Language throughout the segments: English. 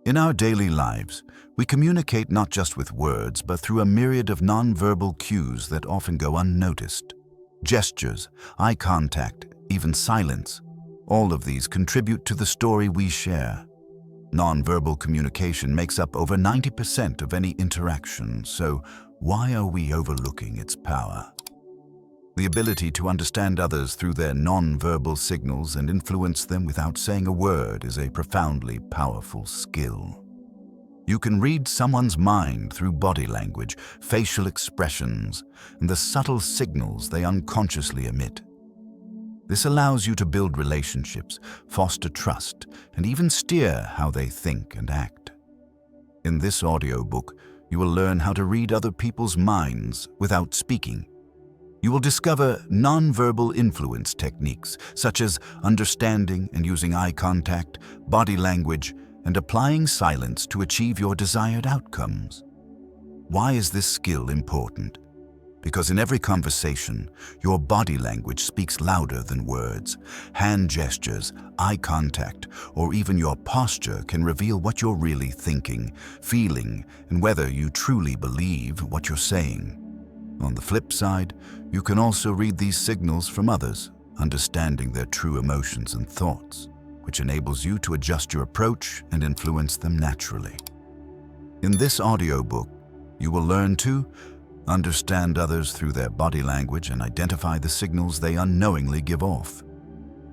In our daily lives, we communicate not just with words, but through a myriad of nonverbal cues that often go unnoticed. Gestures, eye contact, even silence, all of these contribute to the story we share. Nonverbal communication makes up over 90% of any interaction, so why are we overlooking its power? The ability to understand others through their nonverbal signals and influence them without saying a word is a profoundly powerful skill. You can read someone's mind through body language, facial expressions, and the subtle signals they unconsciously emit. This allows you to build relationships, foster trust, and even steer how they think and act. In this audiobook, you will learn how to read other people's minds without speaking. You will discover nonverbal influence techniques, such as understanding and using eye contact, body language, and applying silence to achieve your desired outcomes. Why is this skill important? Because in every conversation, your body language speaks louder than words. Hand gestures, eye contact, or even your posture can reveal what you're really thinking, feeling, and whether you truly believe what you're saying. On the flip side, you can also read these signals from others, understanding their true emotions and thoughts, which enables you to adjust your approach and influence them naturally. In this audiobook, you will learn to understand others through their body language and identify the signals they unknowingly give off.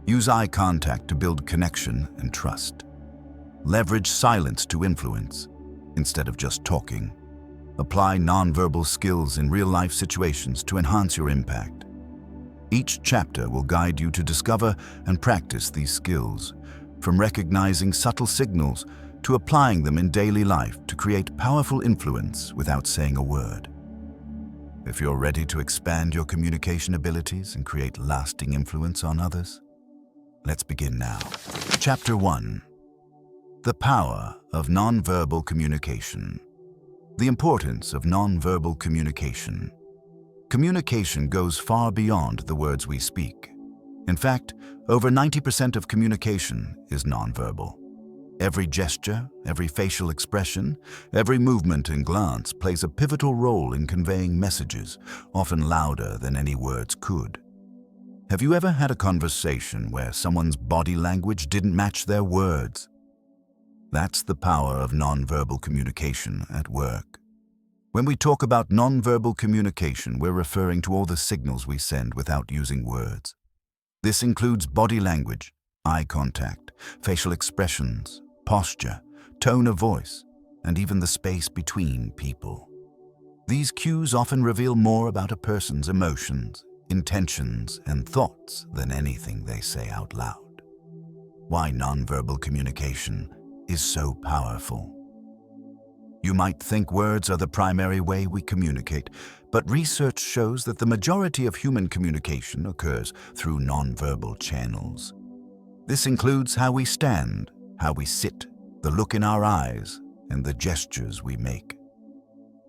Use eye contact to build connection and trust. Leverage silence to influence, instead of just talking. Apply nonverbal skills in real-life situations to enhance your impact. Each chapter will guide you to discover and practice these skills, from recognizing subtle signals to applying them in daily life to create powerful influence without saying a word. If you're ready to expand your communication abilities and create lasting influence on others, let's begin now. Chapter 1. The Power of Nonverbal Communication. The importance of nonverbal communication. Communication goes far beyond the words we speak. In fact, over 90% of communication is nonverbal. Every gesture, every facial expression, every movement and glance plays a pivotal role in conveying messages, often louder than any words could. Have you ever had a conversation where someone's body language didn't match their words? That's the power of nonverbal communication at work. When we talk about nonverbal communication, we're referring to all the signals we send without using words. This includes body language, eye contact, facial expressions, posture, tone of voice, and even the space between people. These cues often reveal more about a person's emotions, intentions, and thoughts than anything they say out loud. Why nonverbal communication is so powerful. You might think words are the primary way we communicate, but research shows that the majority of human communication occurs through nonverbal channels. This includes how we stand, how we sit, the look in our eyes, and the gestures we make.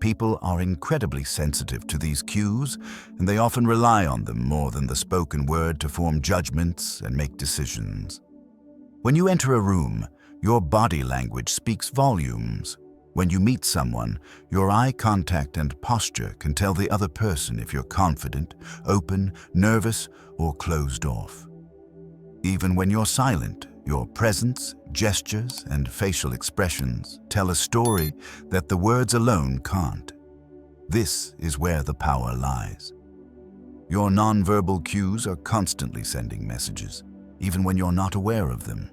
People are incredibly sensitive to these cues, and they often rely on them more than the spoken word to form judgments and make decisions. When you enter a room, your body language speaks volumes. When you meet someone, your eye contact and posture can tell the other person if you're confident, open, nervous, or closed off. Even when you're silent, your presence, gestures, and facial expressions tell a story that the words alone can't. This is where the power lies. Your nonverbal cues are constantly sending messages, even when you're not aware of them.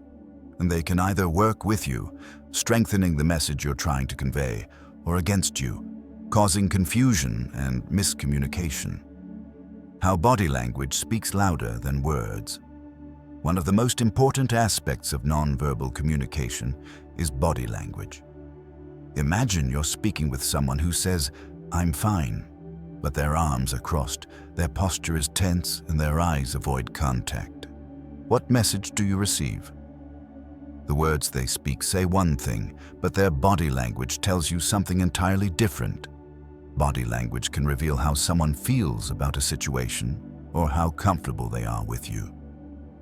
And they can either work with you, strengthening the message you're trying to convey, or against you, causing confusion and miscommunication. How body language speaks louder than words. One of the most important aspects of nonverbal communication is body language. Imagine you're speaking with someone who says, "I'm fine," but their arms are crossed, their posture is tense, and their eyes avoid contact. What message do you receive? The words they speak say one thing, but their body language tells you something entirely different. Body language can reveal how someone feels about a situation or how comfortable they are with you.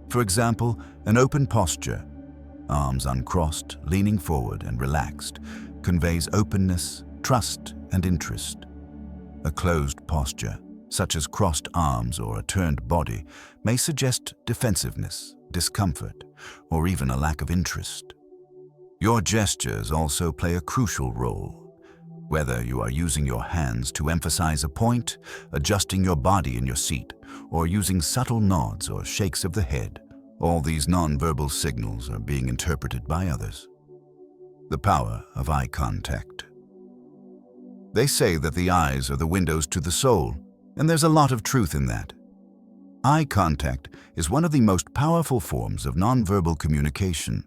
For example, an open posture. Arms uncrossed, leaning forward and relaxed, conveys openness, trust, and interest. A closed posture, such as crossed arms or a turned body, may suggest defensiveness, discomfort, or even a lack of interest. Your gestures also play a crucial role. Whether you are using your hands to emphasize a point, adjusting your body in your seat, or using subtle nods or shakes of the head, all these nonverbal signals are being interpreted by others. The power of eye contact. They say that the eyes are the windows to the soul, and there's a lot of truth in that. Eye contact is one of the most powerful forms of nonverbal communication.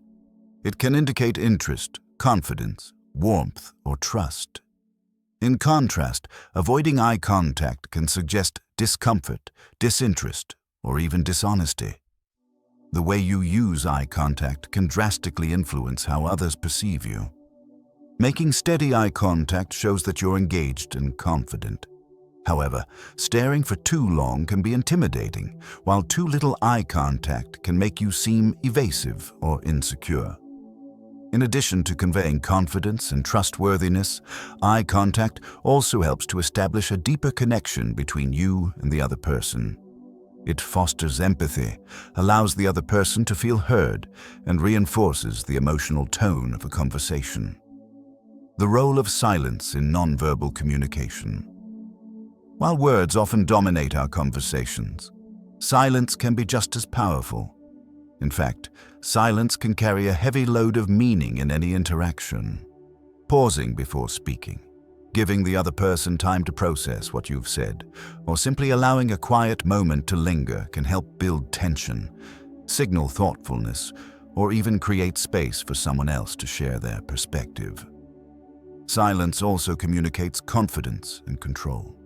It can indicate interest, confidence, warmth, or trust. In contrast, avoiding eye contact can suggest discomfort, disinterest, or even dishonesty. The way you use eye contact can drastically influence how others perceive you. Making steady eye contact shows that you're engaged and confident. However, staring for too long can be intimidating, while too little eye contact can make you seem evasive or insecure. In addition to conveying confidence and trustworthiness, eye contact also helps to establish a deeper connection between you and the other person. It fosters empathy, allows the other person to feel heard, and reinforces the emotional tone of a conversation. The role of silence in nonverbal communication. While words often dominate our conversations, silence can be just as powerful. In fact, silence can carry a heavy load of meaning in any interaction. Pausing before speaking, giving the other person time to process what you've said, or simply allowing a quiet moment to linger can help build tension, signal thoughtfulness, or even create space for someone else to share their perspective. Silence also communicates confidence and control.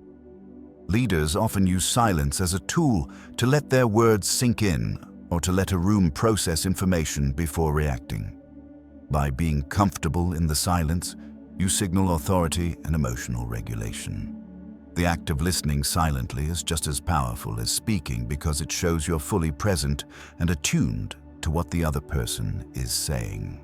Leaders often use silence as a tool to let their words sink in or to let a room process information before reacting. By being comfortable in the silence, you signal authority and emotional regulation. The act of listening silently is just as powerful as speaking because it shows you're fully present and attuned to what the other person is saying.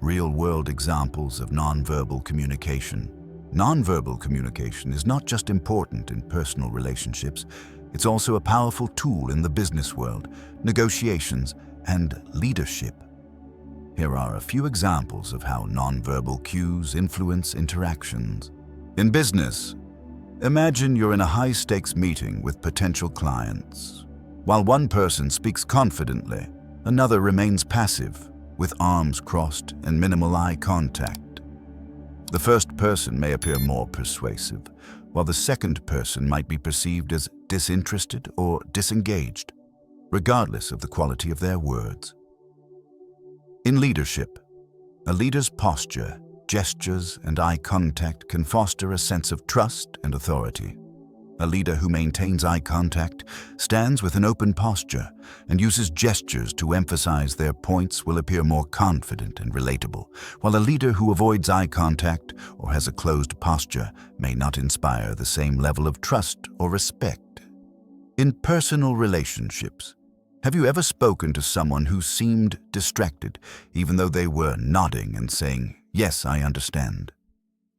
Real-world examples of nonverbal communication. Nonverbal communication is not just important in personal relationships, it's also a powerful tool in the business world, negotiations, and leadership. Here are a few examples of how nonverbal cues influence interactions. In business, imagine you're in a high-stakes meeting with potential clients. While one person speaks confidently, another remains passive, with arms crossed and minimal eye contact. The first person may appear more persuasive, while the second person might be perceived as disinterested or disengaged, regardless of the quality of their words. In leadership, a leader's posture, gestures, and eye contact can foster a sense of trust and authority. A leader who maintains eye contact, stands with an open posture, and uses gestures to emphasize their points will appear more confident and relatable, while a leader who avoids eye contact or has a closed posture may not inspire the same level of trust or respect. In personal relationships, have you ever spoken to someone who seemed distracted, even though they were nodding and saying, "Yes, I understand"?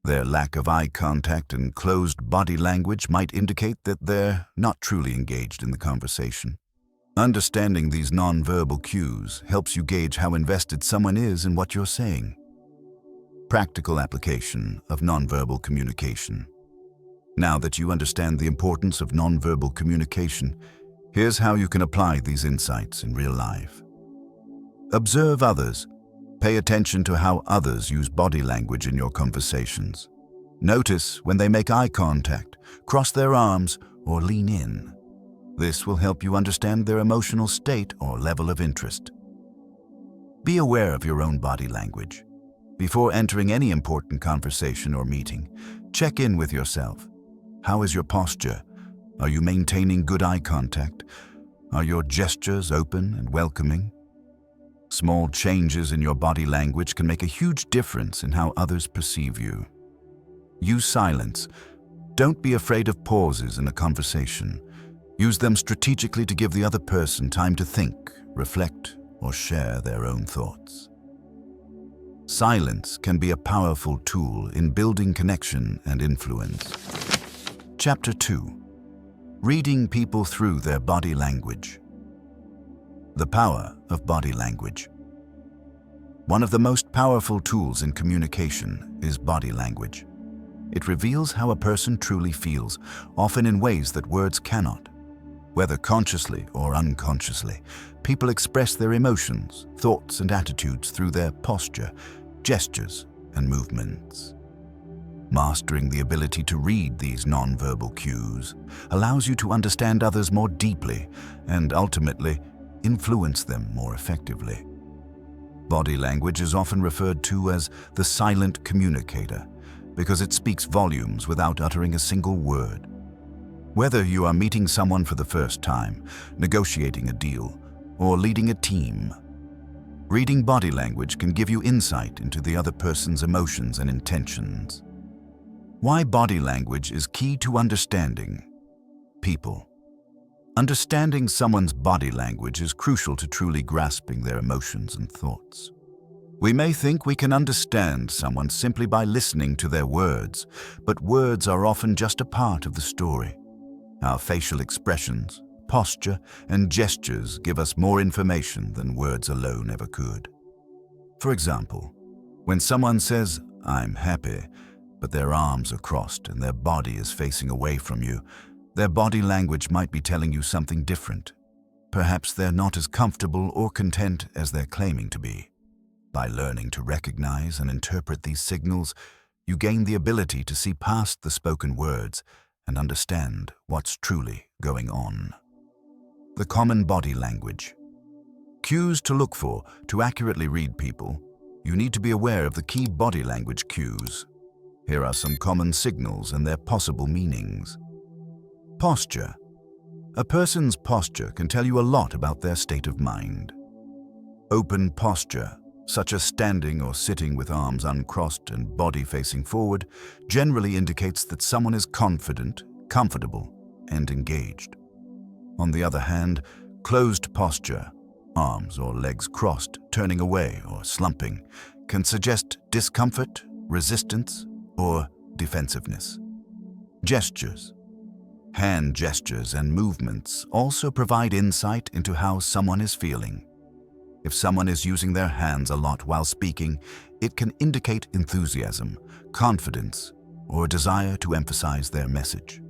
Their lack of eye contact and closed body language might indicate that they're not truly engaged in the conversation. Understanding these nonverbal cues helps you gauge how invested someone is in what you're saying. Practical application of nonverbal communication. Now that you understand the importance of nonverbal communication, here's how you can apply these insights in real life. Observe others. Pay attention to how others use body language in your conversations. Notice when they make eye contact, cross their arms, or lean in. This will help you understand their emotional state or level of interest. Be aware of your own body language. Before entering any important conversation or meeting, check in with yourself. How is your posture? Are you maintaining good eye contact? Are your gestures open and welcoming? Small changes in your body language can make a huge difference in how others perceive you. Use silence. Don't be afraid of pauses in a conversation. Use them strategically to give the other person time to think, reflect, or share their own thoughts. Silence can be a powerful tool in building connection and influence. Chapter 2. Reading people through their body language. The power of body language. One of the most powerful tools in communication is body language. It reveals how a person truly feels, often in ways that words cannot. Whether consciously or unconsciously, people express their emotions, thoughts, and attitudes through their posture, gestures, and movements. Mastering the ability to read these nonverbal cues allows you to understand others more deeply and ultimately influence them more effectively. Body language is often referred to as the silent communicator because it speaks volumes without uttering a single word. Whether you are meeting someone for the first time, negotiating a deal, or leading a team, reading body language can give you insight into the other person's emotions and intentions. Why body language is key to understanding people. Understanding someone's body language is crucial to truly grasping their emotions and thoughts. We may think we can understand someone simply by listening to their words, but words are often just a part of the story. Our facial expressions, posture, and gestures give us more information than words alone ever could. For example, when someone says, "I'm happy," but their arms are crossed and their body is facing away from you, their body language might be telling you something different. Perhaps they're not as comfortable or content as they're claiming to be. By learning to recognize and interpret these signals, you gain the ability to see past the spoken words and understand what's truly going on. The common body language. Cues to look for to accurately read people. You need to be aware of the key body language cues. Here are some common signals and their possible meanings. Posture. A person's posture can tell you a lot about their state of mind. Open posture, such as standing or sitting with arms uncrossed and body facing forward, generally indicates that someone is confident, comfortable, and engaged. On the other hand, closed posture, arms or legs crossed, turning away or slumping, can suggest discomfort, resistance, or defensiveness. Gestures. Hand gestures and movements also provide insight into how someone is feeling. If someone is using their hands a lot while speaking, it can indicate enthusiasm, confidence, or a desire to emphasize their message.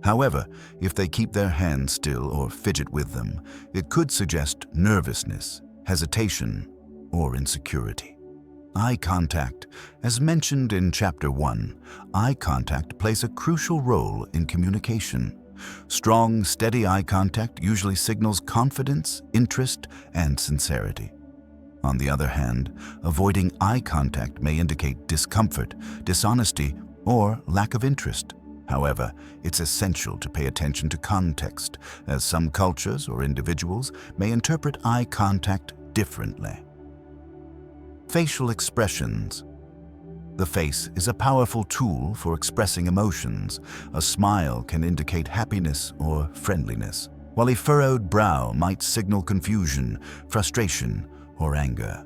However, if they keep their hands still or fidget with them, it could suggest nervousness, hesitation, or insecurity. Eye contact. As mentioned in Chapter 1, eye contact plays a crucial role in communication. Strong, steady eye contact usually signals confidence, interest, and sincerity. On the other hand, avoiding eye contact may indicate discomfort, dishonesty, or lack of interest. However, it's essential to pay attention to context, as some cultures or individuals may interpret eye contact differently. Facial expressions. The face is a powerful tool for expressing emotions. A smile can indicate happiness or friendliness, while a furrowed brow might signal confusion, frustration, or anger.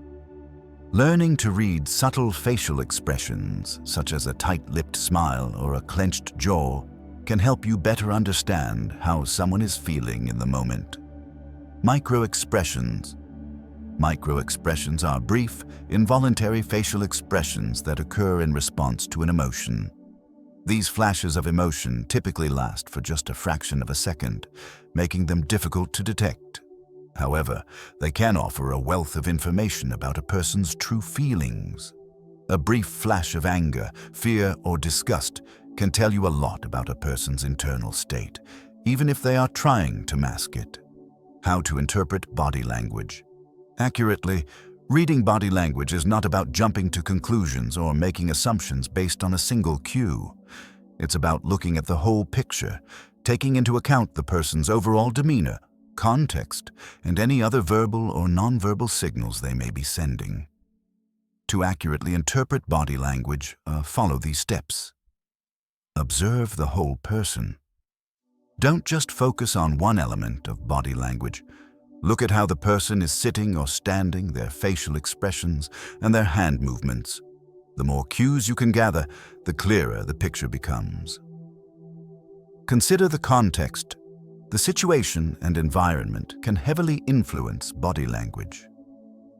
Learning to read subtle facial expressions, such as a tight-lipped smile or a clenched jaw, can help you better understand how someone is feeling in the moment. Microexpressions. Microexpressions are brief, involuntary facial expressions that occur in response to an emotion. These flashes of emotion typically last for just a fraction of a second, making them difficult to detect. However, they can offer a wealth of information about a person's true feelings. A brief flash of anger, fear, or disgust can tell you a lot about a person's internal state, even if they are trying to mask it. How to interpret body language. Accurately, reading body language is not about jumping to conclusions or making assumptions based on a single cue. It's about looking at the whole picture, taking into account the person's overall demeanor, context, and any other verbal or nonverbal signals they may be sending. To accurately interpret body language, follow these steps. Observe the whole person. Don't just focus on one element of body language. Look at how the person is sitting or standing, their facial expressions, and their hand movements. The more cues you can gather, the clearer the picture becomes. Consider the context. The situation and environment can heavily influence body language.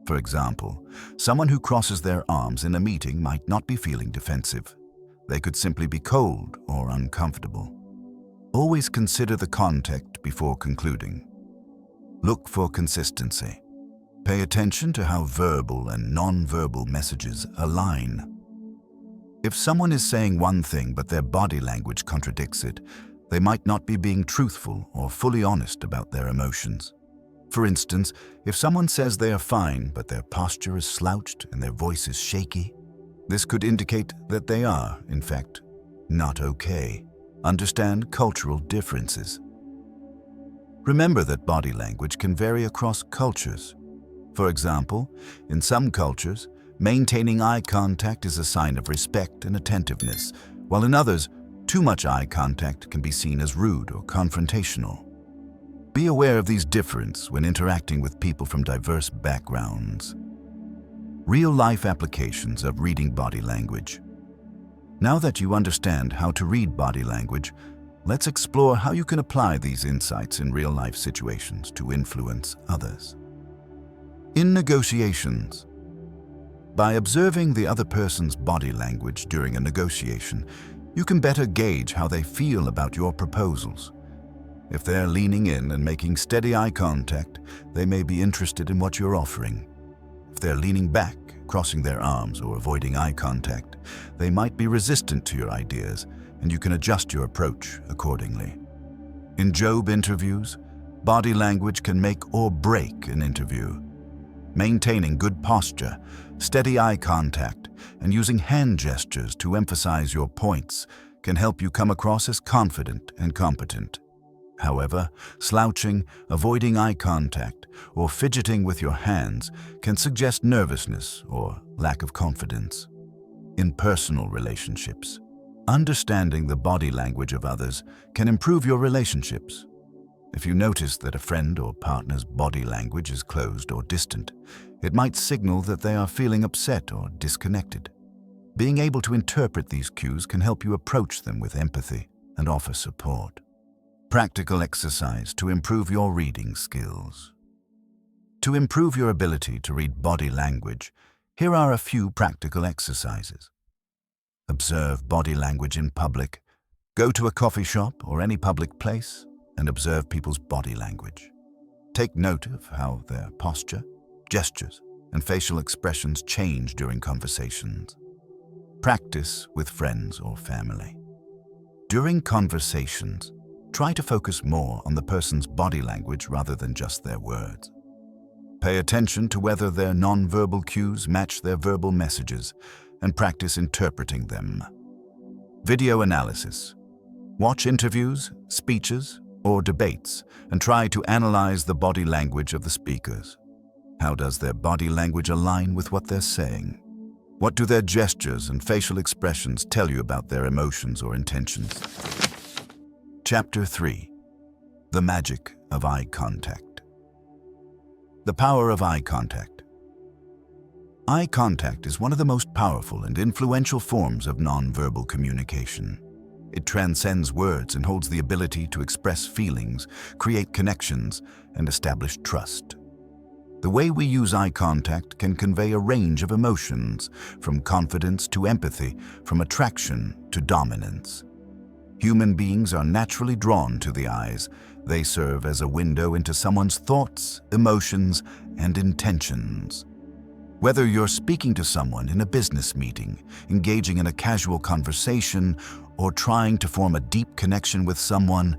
For example, someone who crosses their arms in a meeting might not be feeling defensive. They could simply be cold or uncomfortable. Always consider the context before concluding. Look for consistency. Pay attention to how verbal and non-verbal messages align. If someone is saying one thing but their body language contradicts it, they might not be being truthful or fully honest about their emotions. For instance, if someone says they are fine but their posture is slouched and their voice is shaky, this could indicate that they are, in fact, not okay. Understand cultural differences. Remember that body language can vary across cultures. For example, in some cultures, maintaining eye contact is a sign of respect and attentiveness, while in others, too much eye contact can be seen as rude or confrontational. Be aware of these differences when interacting with people from diverse backgrounds. Real-life applications of reading body language. Now that you understand how to read body language, let's explore how you can apply these insights in real-life situations to influence others. In negotiations, by observing the other person's body language during a negotiation, you can better gauge how they feel about your proposals. If they're leaning in and making steady eye contact, they may be interested in what you're offering. If they're leaning back, crossing their arms, or avoiding eye contact, they might be resistant to your ideas, and you can adjust your approach accordingly. In job interviews, body language can make or break an interview. Maintaining good posture, steady eye contact, and using hand gestures to emphasize your points can help you come across as confident and competent. However, slouching, avoiding eye contact, or fidgeting with your hands can suggest nervousness or lack of confidence. In personal relationships, understanding the body language of others can improve your relationships. If you notice that a friend or partner's body language is closed or distant, it might signal that they are feeling upset or disconnected. Being able to interpret these cues can help you approach them with empathy and offer support. Practical exercise to improve your reading skills. To improve your ability to read body language, here are a few practical exercises. Observe body language in public. Go to a coffee shop or any public place and observe people's body language. Take note of how their posture, gestures, and facial expressions change during conversations. Practice with friends or family. During conversations, try to focus more on the person's body language rather than just their words. Pay attention to whether their non-verbal cues match their verbal messages and practice interpreting them. Video analysis. Watch interviews, speeches, or debates and try to analyze the body language of the speakers. How does their body language align with what they're saying? What do their gestures and facial expressions tell you about their emotions or intentions? Chapter 3. The Magic of Eye Contact. The power of eye contact. Eye contact is one of the most powerful and influential forms of nonverbal communication. It transcends words and holds the ability to express feelings, create connections, and establish trust. The way we use eye contact can convey a range of emotions, from confidence to empathy, from attraction to dominance. Human beings are naturally drawn to the eyes. They serve as a window into someone's thoughts, emotions, and intentions. Whether you're speaking to someone in a business meeting, engaging in a casual conversation, or trying to form a deep connection with someone,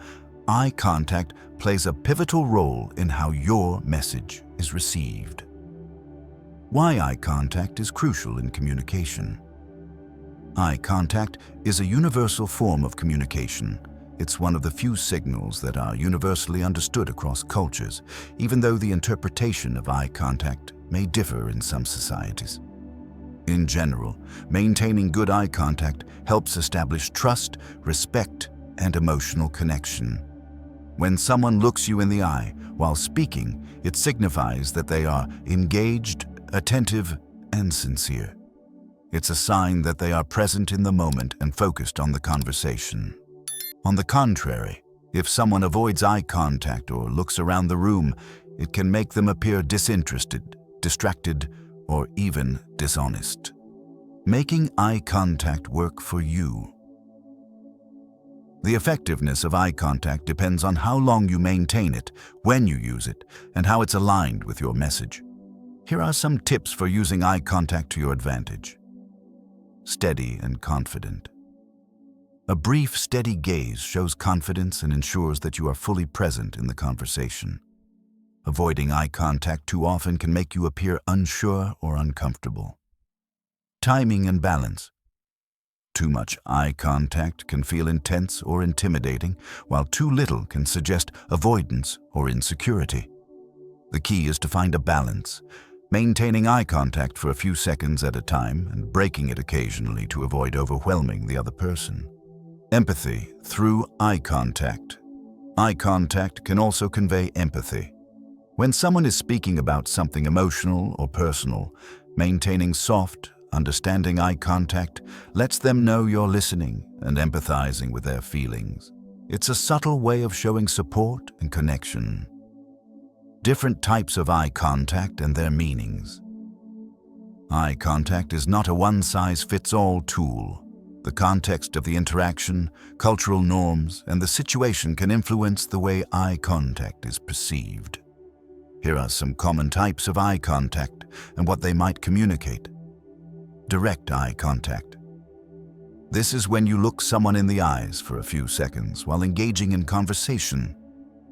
eye contact plays a pivotal role in how your message is received. Why eye contact is crucial in communication. Eye contact is a universal form of communication. It's one of the few signals that are universally understood across cultures, even though the interpretation of eye contact may differ in some societies. In general, maintaining good eye contact helps establish trust, respect, and emotional connection. When someone looks you in the eye while speaking, it signifies that they are engaged, attentive, and sincere. It's a sign that they are present in the moment and focused on the conversation. On the contrary, if someone avoids eye contact or looks around the room, it can make them appear disinterested, distracted, or even dishonest. Making eye contact work for you. The effectiveness of eye contact depends on how long you maintain it, when you use it, and how it's aligned with your message. Here are some tips for using eye contact to your advantage. Steady and confident. A brief, steady gaze shows confidence and ensures that you are fully present in the conversation. Avoiding eye contact too often can make you appear unsure or uncomfortable. Timing and balance. Too much eye contact can feel intense or intimidating, while too little can suggest avoidance or insecurity. The key is to find a balance, maintaining eye contact for a few seconds at a time and breaking it occasionally to avoid overwhelming the other person. Empathy through eye contact. Eye contact can also convey empathy. When someone is speaking about something emotional or personal, maintaining soft, understanding eye contact lets them know you're listening and empathizing with their feelings. It's a subtle way of showing support and connection. Different types of eye contact and their meanings. Eye contact is not a one-size-fits-all tool. The context of the interaction, cultural norms, and the situation can influence the way eye contact is perceived. Here are some common types of eye contact and what they might communicate. Direct eye contact. This is when you look someone in the eyes for a few seconds while engaging in conversation.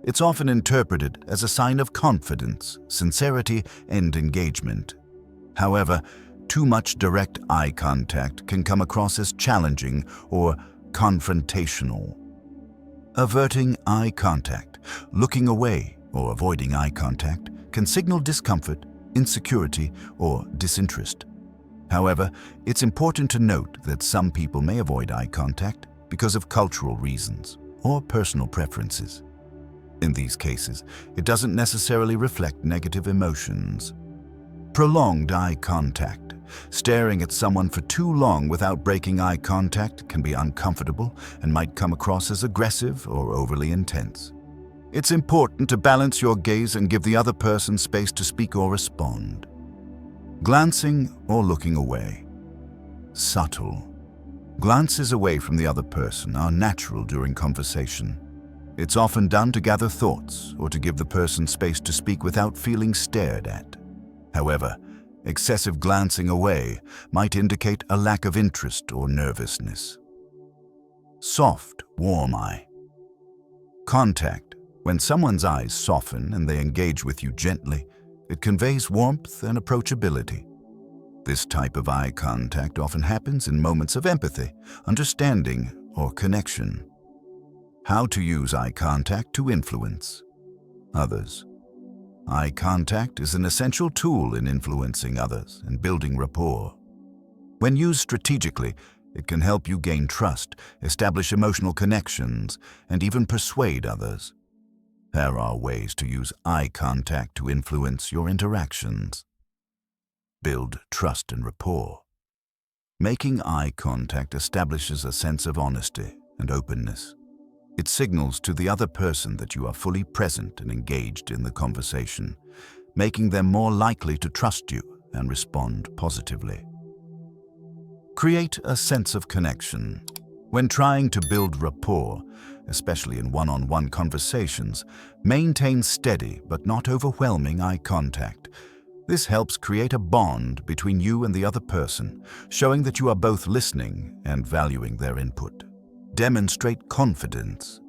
It's often interpreted as a sign of confidence, sincerity, and engagement. However, too much direct eye contact can come across as challenging or confrontational. Averting eye contact, looking away or avoiding eye contact, can signal discomfort, insecurity, or disinterest. However, it's important to note that some people may avoid eye contact because of cultural reasons or personal preferences. In these cases, it doesn't necessarily reflect negative emotions. Prolonged eye contact. Staring at someone for too long without breaking eye contact can be uncomfortable and might come across as aggressive or overly intense. It's important to balance your gaze and give the other person space to speak or respond. Glancing or looking away. Subtle. Glances away from the other person are natural during conversation. It's often done to gather thoughts or to give the person space to speak without feeling stared at. However, excessive glancing away might indicate a lack of interest or nervousness. Soft, warm eye. Contact. When someone's eyes soften and they engage with you gently, it conveys warmth and approachability. This type of eye contact often happens in moments of empathy, understanding, or connection. How to use eye contact to influence others. Eye contact is an essential tool in influencing others and building rapport. When used strategically, it can help you gain trust, establish emotional connections, and even persuade others. There are ways to use eye contact to influence your interactions. Build trust and rapport. Making eye contact establishes a sense of honesty and openness. It signals to the other person that you are fully present and engaged in the conversation, making them more likely to trust you and respond positively. Create a sense of connection. When trying to build rapport, especially in one-on-one conversations, maintain steady but not overwhelming eye contact. This helps create a bond between you and the other person, showing that you are both listening and valuing their input. Demonstrate confidence.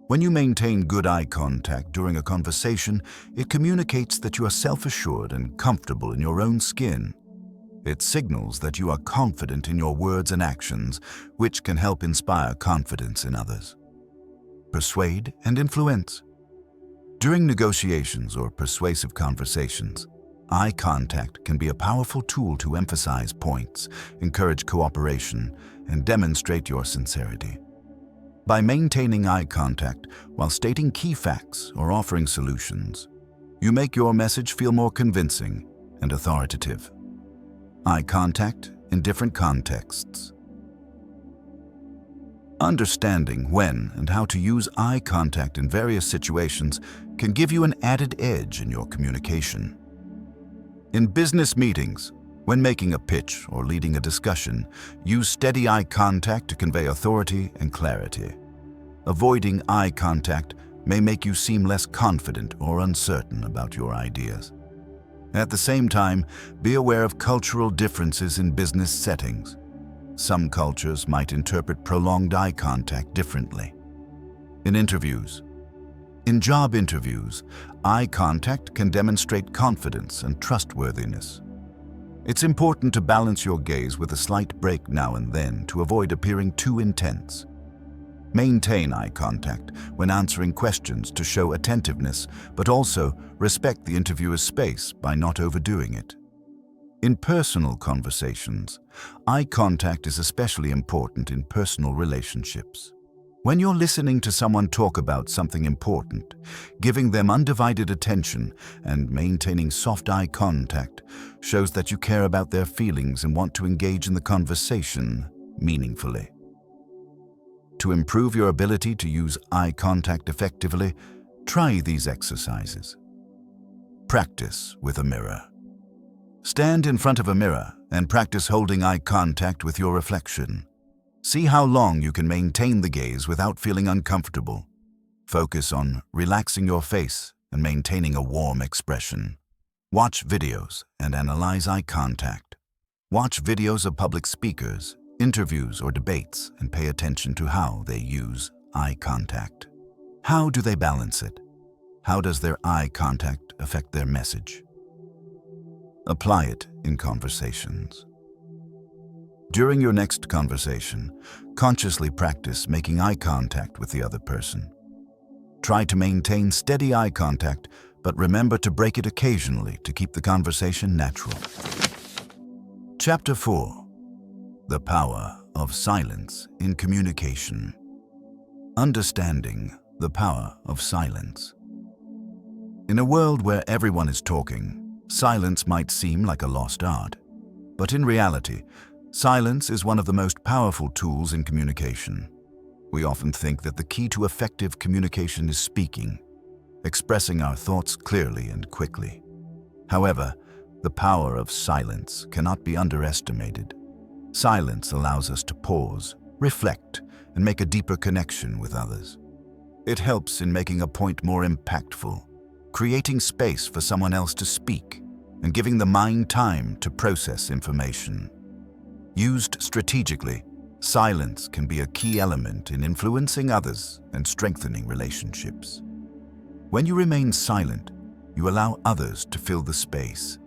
When you maintain good eye contact during a conversation, it communicates that you are self-assured and comfortable in your own skin. It signals that you are confident in your words and actions, which can help inspire confidence in others. Persuade and influence. During negotiations or persuasive conversations, eye contact can be a powerful tool to emphasize points, encourage cooperation, and demonstrate your sincerity. By maintaining eye contact while stating key facts or offering solutions, you make your message feel more convincing and authoritative. Eye contact in different contexts. Understanding when and how to use eye contact in various situations can give you an added edge in your communication. In business meetings, when making a pitch or leading a discussion, use steady eye contact to convey authority and clarity. Avoiding eye contact may make you seem less confident or uncertain about your ideas. At the same time, be aware of cultural differences in business settings. Some cultures might interpret prolonged eye contact differently. In job interviews, eye contact can demonstrate confidence and trustworthiness. It's important to balance your gaze with a slight break now and then to avoid appearing too intense. Maintain eye contact when answering questions to show attentiveness, but also respect the interviewer's space by not overdoing it. In personal conversations, eye contact is especially important in personal relationships. When you're listening to someone talk about something important, giving them undivided attention and maintaining soft eye contact shows that you care about their feelings and want to engage in the conversation meaningfully. To improve your ability to use eye contact effectively, try these exercises. Practice with a mirror. Stand in front of a mirror and practice holding eye contact with your reflection. See how long you can maintain the gaze without feeling uncomfortable. Focus on relaxing your face and maintaining a warm expression. Watch videos and analyze eye contact. Watch videos of public speakers, interviews, or debates and pay attention to how they use eye contact. How do they balance it? How does their eye contact affect their message? Apply it in conversations. During your next conversation, consciously practice making eye contact with the other person. Try to maintain steady eye contact, but remember to break it occasionally to keep the conversation natural. Chapter 4. The Power of Silence in Communication. Understanding the power of silence. In a world where everyone is talking, silence might seem like a lost art. But in reality, silence is one of the most powerful tools in communication. We often think that the key to effective communication is speaking, expressing our thoughts clearly and quickly. However, the power of silence cannot be underestimated. Silence allows us to pause, reflect, and make a deeper connection with others. It helps in making a point more impactful, creating space for someone else to speak, and giving the mind time to process information. Used strategically, silence can be a key element in influencing others and strengthening relationships. When you remain silent, you allow others to fill the space.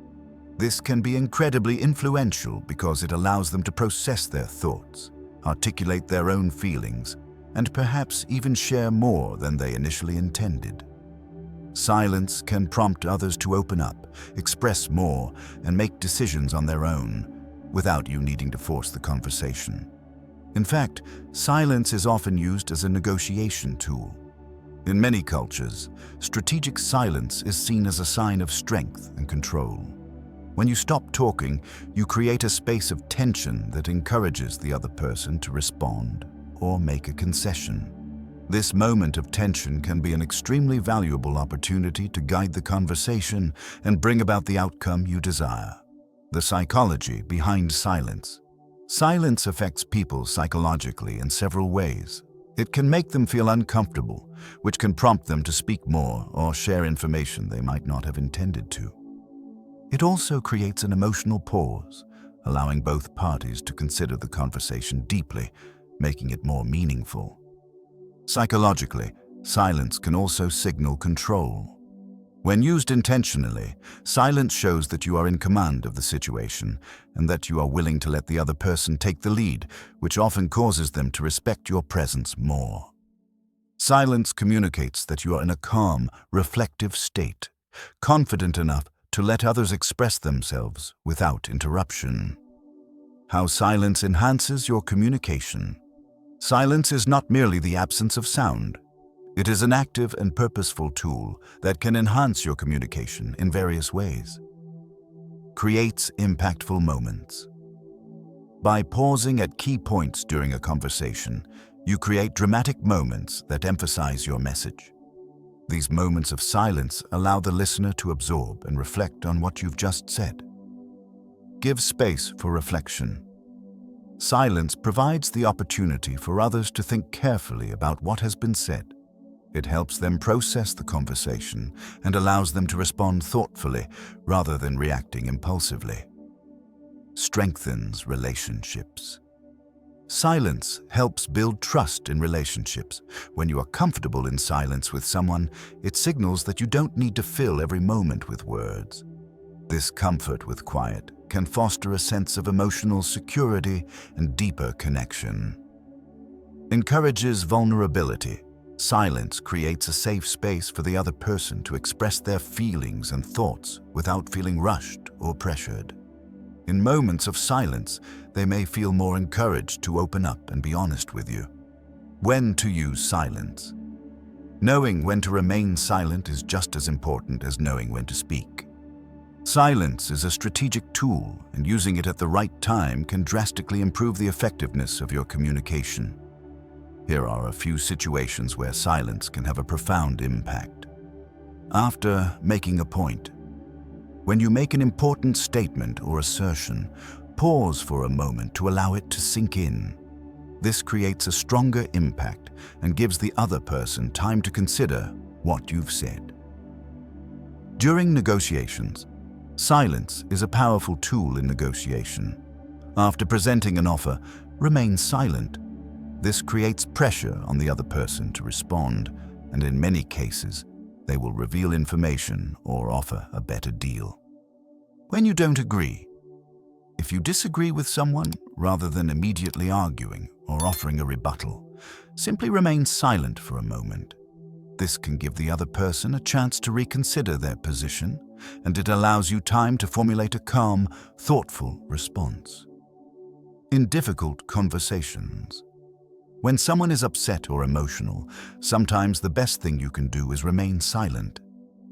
This can be incredibly influential because it allows them to process their thoughts, articulate their own feelings, and perhaps even share more than they initially intended. Silence can prompt others to open up, express more, and make decisions on their own, without you needing to force the conversation. In fact, silence is often used as a negotiation tool. In many cultures, strategic silence is seen as a sign of strength and control. When you stop talking, you create a space of tension that encourages the other person to respond or make a concession. This moment of tension can be an extremely valuable opportunity to guide the conversation and bring about the outcome you desire. The psychology behind silence. Silence affects people psychologically in several ways. It can make them feel uncomfortable, which can prompt them to speak more or share information they might not have intended to. It also creates an emotional pause, allowing both parties to consider the conversation deeply, making it more meaningful. Psychologically, silence can also signal control. When used intentionally, silence shows that you are in command of the situation and that you are willing to let the other person take the lead, which often causes them to respect your presence more. Silence communicates that you are in a calm, reflective state, confident enough to let others express themselves without interruption. How silence enhances your communication. Silence is not merely the absence of sound. It is an active and purposeful tool that can enhance your communication in various ways. Creates impactful moments. By pausing at key points during a conversation, you create dramatic moments that emphasize your message. These moments of silence allow the listener to absorb and reflect on what you've just said. Give space for reflection. Silence provides the opportunity for others to think carefully about what has been said. It helps them process the conversation and allows them to respond thoughtfully rather than reacting impulsively. Strengthens relationships. Silence helps build trust in relationships. When you are comfortable in silence with someone, it signals that you don't need to fill every moment with words. This comfort with quiet can foster a sense of emotional security and deeper connection. Encourages vulnerability. Silence creates a safe space for the other person to express their feelings and thoughts without feeling rushed or pressured. In moments of silence, they may feel more encouraged to open up and be honest with you. When to use silence. Knowing when to remain silent is just as important as knowing when to speak. Silence is a strategic tool, and using it at the right time can drastically improve the effectiveness of your communication. Here are a few situations where silence can have a profound impact. After making a point. When you make an important statement or assertion, pause for a moment to allow it to sink in. This creates a stronger impact and gives the other person time to consider what you've said. During negotiations, silence is a powerful tool in negotiation. After presenting an offer, remain silent. This creates pressure on the other person to respond, and in many cases, they will reveal information or offer a better deal. When you don't agree. If you disagree with someone, rather than immediately arguing or offering a rebuttal, simply remain silent for a moment. This can give the other person a chance to reconsider their position, and it allows you time to formulate a calm, thoughtful response. In difficult conversations. When someone is upset or emotional, sometimes the best thing you can do is remain silent.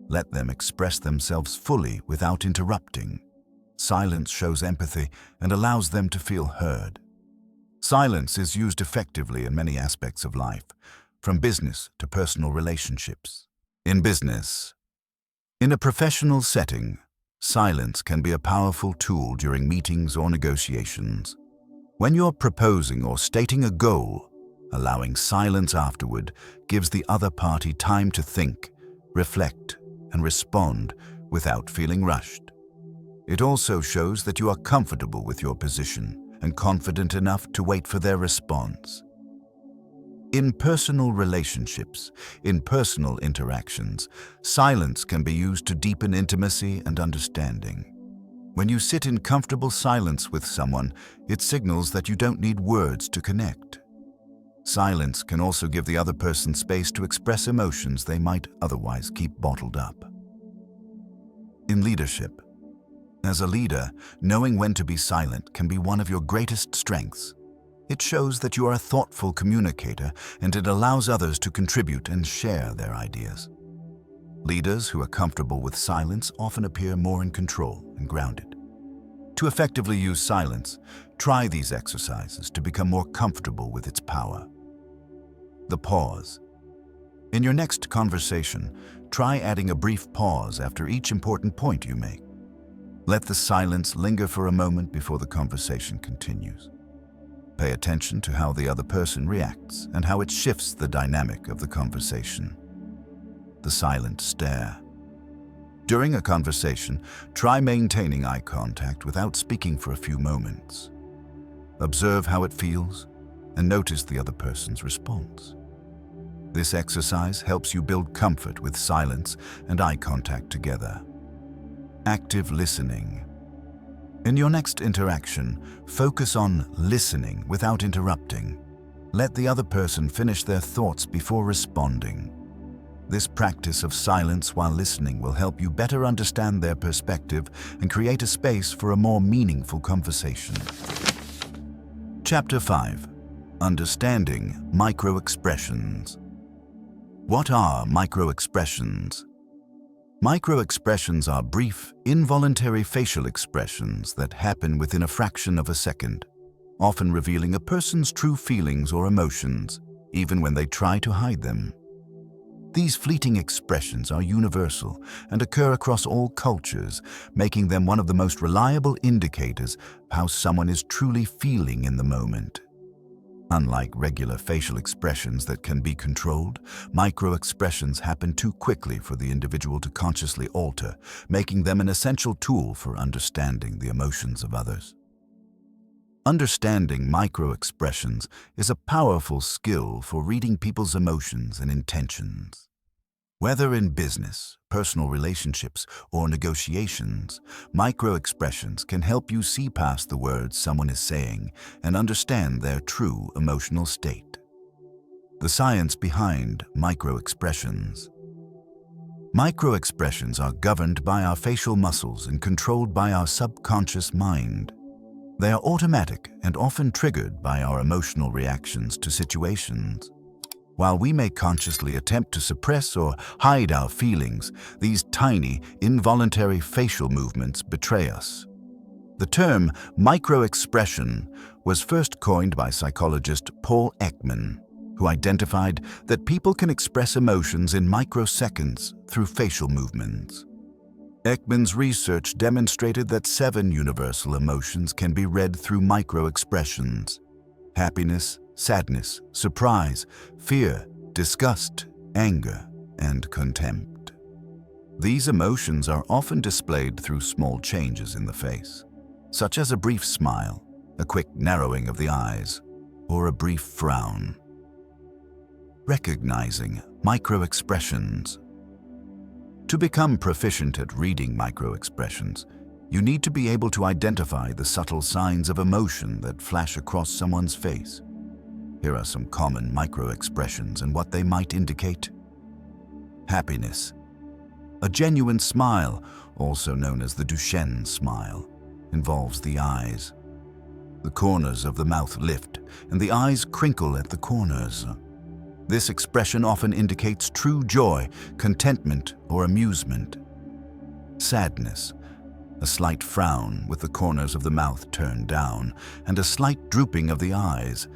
Let them express themselves fully without interrupting. Silence shows empathy and allows them to feel heard. Silence is used effectively in many aspects of life, from business to personal relationships. In business. In a professional setting, silence can be a powerful tool during meetings or negotiations. When you're proposing or stating a goal, allowing silence afterward gives the other party time to think, reflect, and respond without feeling rushed. It also shows that you are comfortable with your position and confident enough to wait for their response. In personal relationships, in personal interactions, silence can be used to deepen intimacy and understanding. When you sit in comfortable silence with someone, it signals that you don't need words to connect. Silence can also give the other person space to express emotions they might otherwise keep bottled up. In leadership. As a leader, knowing when to be silent can be one of your greatest strengths. It shows that you are a thoughtful communicator, and it allows others to contribute and share their ideas. Leaders who are comfortable with silence often appear more in control and grounded. To effectively use silence, try these exercises to become more comfortable with its power. The pause. In your next conversation, try adding a brief pause after each important point you make. Let the silence linger for a moment before the conversation continues. Pay attention to how the other person reacts and how it shifts the dynamic of the conversation. The silent stare. During a conversation, try maintaining eye contact without speaking for a few moments. Observe how it feels and notice the other person's response. This exercise helps you build comfort with silence and eye contact together. Active listening. In your next interaction, focus on listening without interrupting. Let the other person finish their thoughts before responding. This practice of silence while listening will help you better understand their perspective and create a space for a more meaningful conversation. Chapter 5. Understanding microexpressions. What are microexpressions? Microexpressions are brief, involuntary facial expressions that happen within a fraction of a second, often revealing a person's true feelings or emotions, even when they try to hide them. These fleeting expressions are universal and occur across all cultures, making them one of the most reliable indicators of how someone is truly feeling in the moment. Unlike regular facial expressions that can be controlled, microexpressions happen too quickly for the individual to consciously alter, making them an essential tool for understanding the emotions of others. Understanding microexpressions is a powerful skill for reading people's emotions and intentions. Whether in business, personal relationships, or negotiations, microexpressions can help you see past the words someone is saying and understand their true emotional state. The science behind microexpressions. Microexpressions are governed by our facial muscles and controlled by our subconscious mind. They are automatic and often triggered by our emotional reactions to situations. While we may consciously attempt to suppress or hide our feelings, these tiny, involuntary facial movements betray us. The term microexpression was first coined by psychologist Paul Ekman, who identified that people can express emotions in microseconds through facial movements. Ekman's research demonstrated that 7 universal emotions can be read through microexpressions: happiness, sadness, surprise, fear, disgust, anger, and contempt. These emotions are often displayed through small changes in the face, such as a brief smile, a quick narrowing of the eyes, or a brief frown. Recognizing microexpressions. To become proficient at reading microexpressions, you need to be able to identify the subtle signs of emotion that flash across someone's face. Here are some common microexpressions and what they might indicate. Happiness. A genuine smile, also known as the Duchenne smile, involves the eyes. The corners of the mouth lift, and the eyes crinkle at the corners. This expression often indicates true joy, contentment, or amusement. Sadness. A slight frown with the corners of the mouth turned down, and a slight drooping of the eyes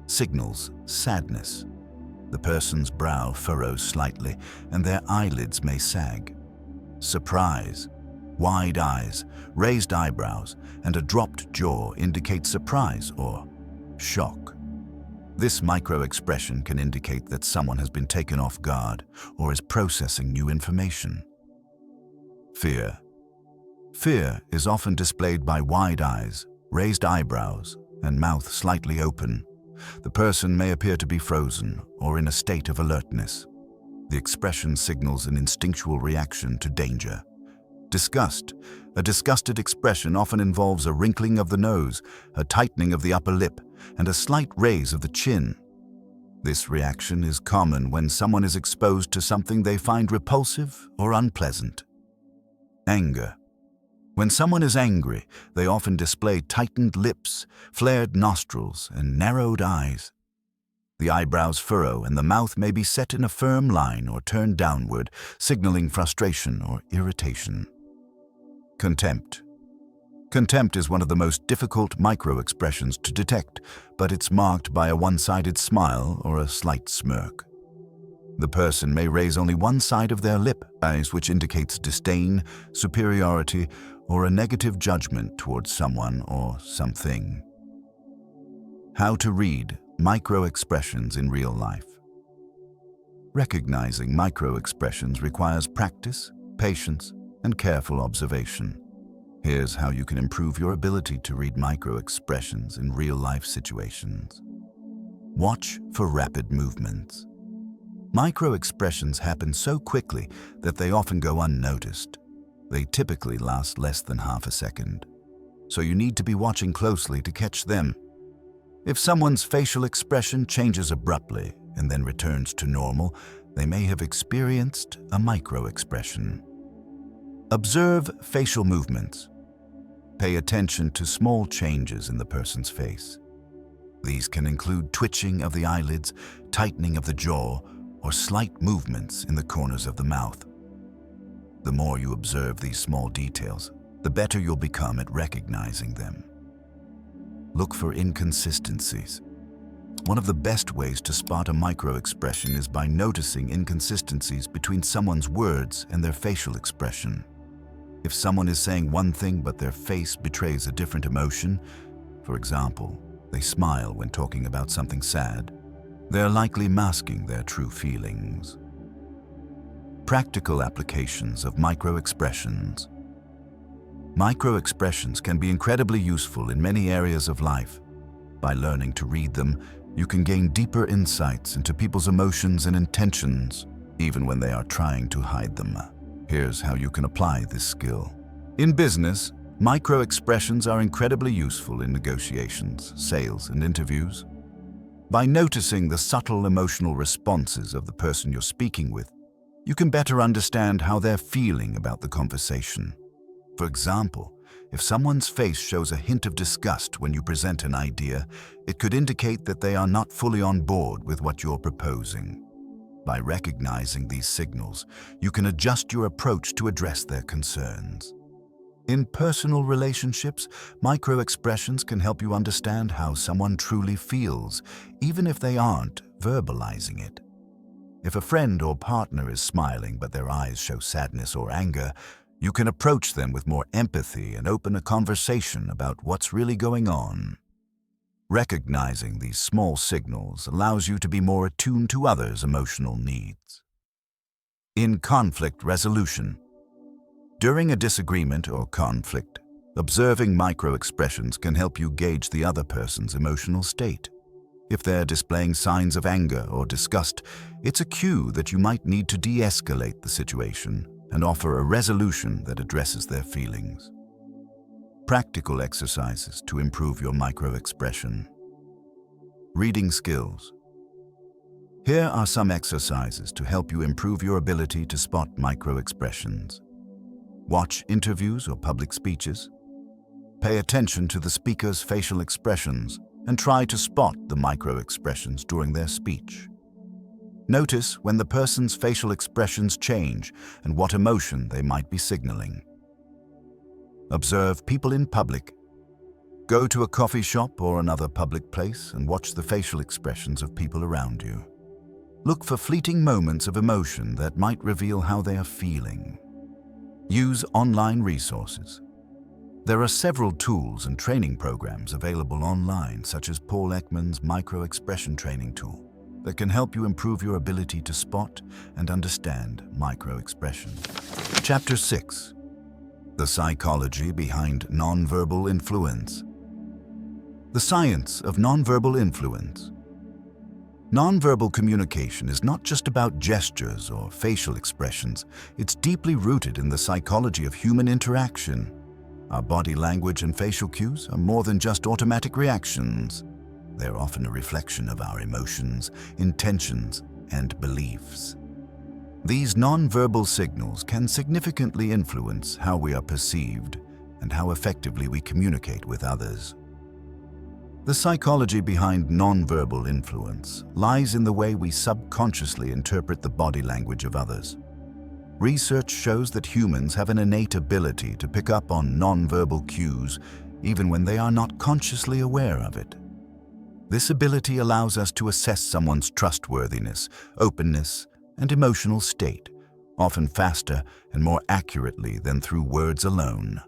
signals sadness. The person's brow furrows slightly, and their eyelids may sag. Surprise. Wide eyes, raised eyebrows, and a dropped jaw indicate surprise or shock. This microexpression can indicate that someone has been taken off guard or is processing new information. Fear. Fear is often displayed by wide eyes, raised eyebrows, and mouth slightly open. The person may appear to be frozen or in a state of alertness. The expression signals an instinctual reaction to danger. Disgust. A disgusted expression often involves a wrinkling of the nose, a tightening of the upper lip, and a slight raise of the chin. This reaction is common when someone is exposed to something they find repulsive or unpleasant. Anger. When someone is angry, they often display tightened lips, flared nostrils, and narrowed eyes. The eyebrows furrow and the mouth may be set in a firm line or turned downward, signaling frustration or irritation. Contempt. Contempt is one of the most difficult microexpressions to detect, but it's marked by a one-sided smile or a slight smirk. The person may raise only one side of their lip, which indicates disdain, superiority, or a negative judgment towards someone or something. How to read microexpressions in real life. Recognizing microexpressions requires practice, patience, and careful observation. Here's how you can improve your ability to read microexpressions in real-life situations. Watch for rapid movements. Microexpressions happen so quickly that they often go unnoticed. They typically last less than half a second, so you need to be watching closely to catch them. If someone's facial expression changes abruptly and then returns to normal, they may have experienced a microexpression. Observe facial movements. Pay attention to small changes in the person's face. These can include twitching of the eyelids, tightening of the jaw, or slight movements in the corners of the mouth. The more you observe these small details, the better you'll become at recognizing them. Look for inconsistencies. One of the best ways to spot a microexpression is by noticing inconsistencies between someone's words and their facial expression. If someone is saying one thing but their face betrays a different emotion, for example, they smile when talking about something sad, they're likely masking their true feelings. Practical applications of microexpressions. Microexpressions can be incredibly useful in many areas of life. By learning to read them, you can gain deeper insights into people's emotions and intentions, even when they are trying to hide them. Here's how you can apply this skill. In business, microexpressions are incredibly useful in negotiations, sales, and interviews. By noticing the subtle emotional responses of the person you're speaking with, you can better understand how they're feeling about the conversation. For example, if someone's face shows a hint of disgust when you present an idea, it could indicate that they are not fully on board with what you're proposing. By recognizing these signals, you can adjust your approach to address their concerns. In personal relationships, microexpressions can help you understand how someone truly feels, even if they aren't verbalizing it. If a friend or partner is smiling but their eyes show sadness or anger, you can approach them with more empathy and open a conversation about what's really going on. Recognizing these small signals allows you to be more attuned to others' emotional needs. In conflict resolution. During a disagreement or conflict, observing microexpressions can help you gauge the other person's emotional state. If they're displaying signs of anger or disgust, it's a cue that you might need to de-escalate the situation and offer a resolution that addresses their feelings. Practical exercises to improve your microexpression. Reading skills. Here are some exercises to help you improve your ability to spot microexpressions. Watch interviews or public speeches. Pay attention to the speaker's facial expressions and try to spot the microexpressions during their speech. Notice when the person's facial expressions change and what emotion they might be signaling. Observe people in public. Go to a coffee shop or another public place and watch the facial expressions of people around you. Look for fleeting moments of emotion that might reveal how they are feeling. Use online resources. There are several tools and training programs available online, such as Paul Ekman's Microexpression Training Tool, that can help you improve your ability to spot and understand microexpressions. Chapter 6. The Psychology Behind Nonverbal Influence. The Science of Nonverbal Influence. Nonverbal communication is not just about gestures or facial expressions. It's deeply rooted in the psychology of human interaction. Our body language and facial cues are more than just automatic reactions. They're often a reflection of our emotions, intentions, and beliefs. These nonverbal signals can significantly influence how we are perceived and how effectively we communicate with others. The psychology behind nonverbal influence lies in the way we subconsciously interpret the body language of others. Research shows that humans have an innate ability to pick up on nonverbal cues even when they are not consciously aware of it. This ability allows us to assess someone's trustworthiness, openness, and emotional state, often faster and more accurately than through words alone.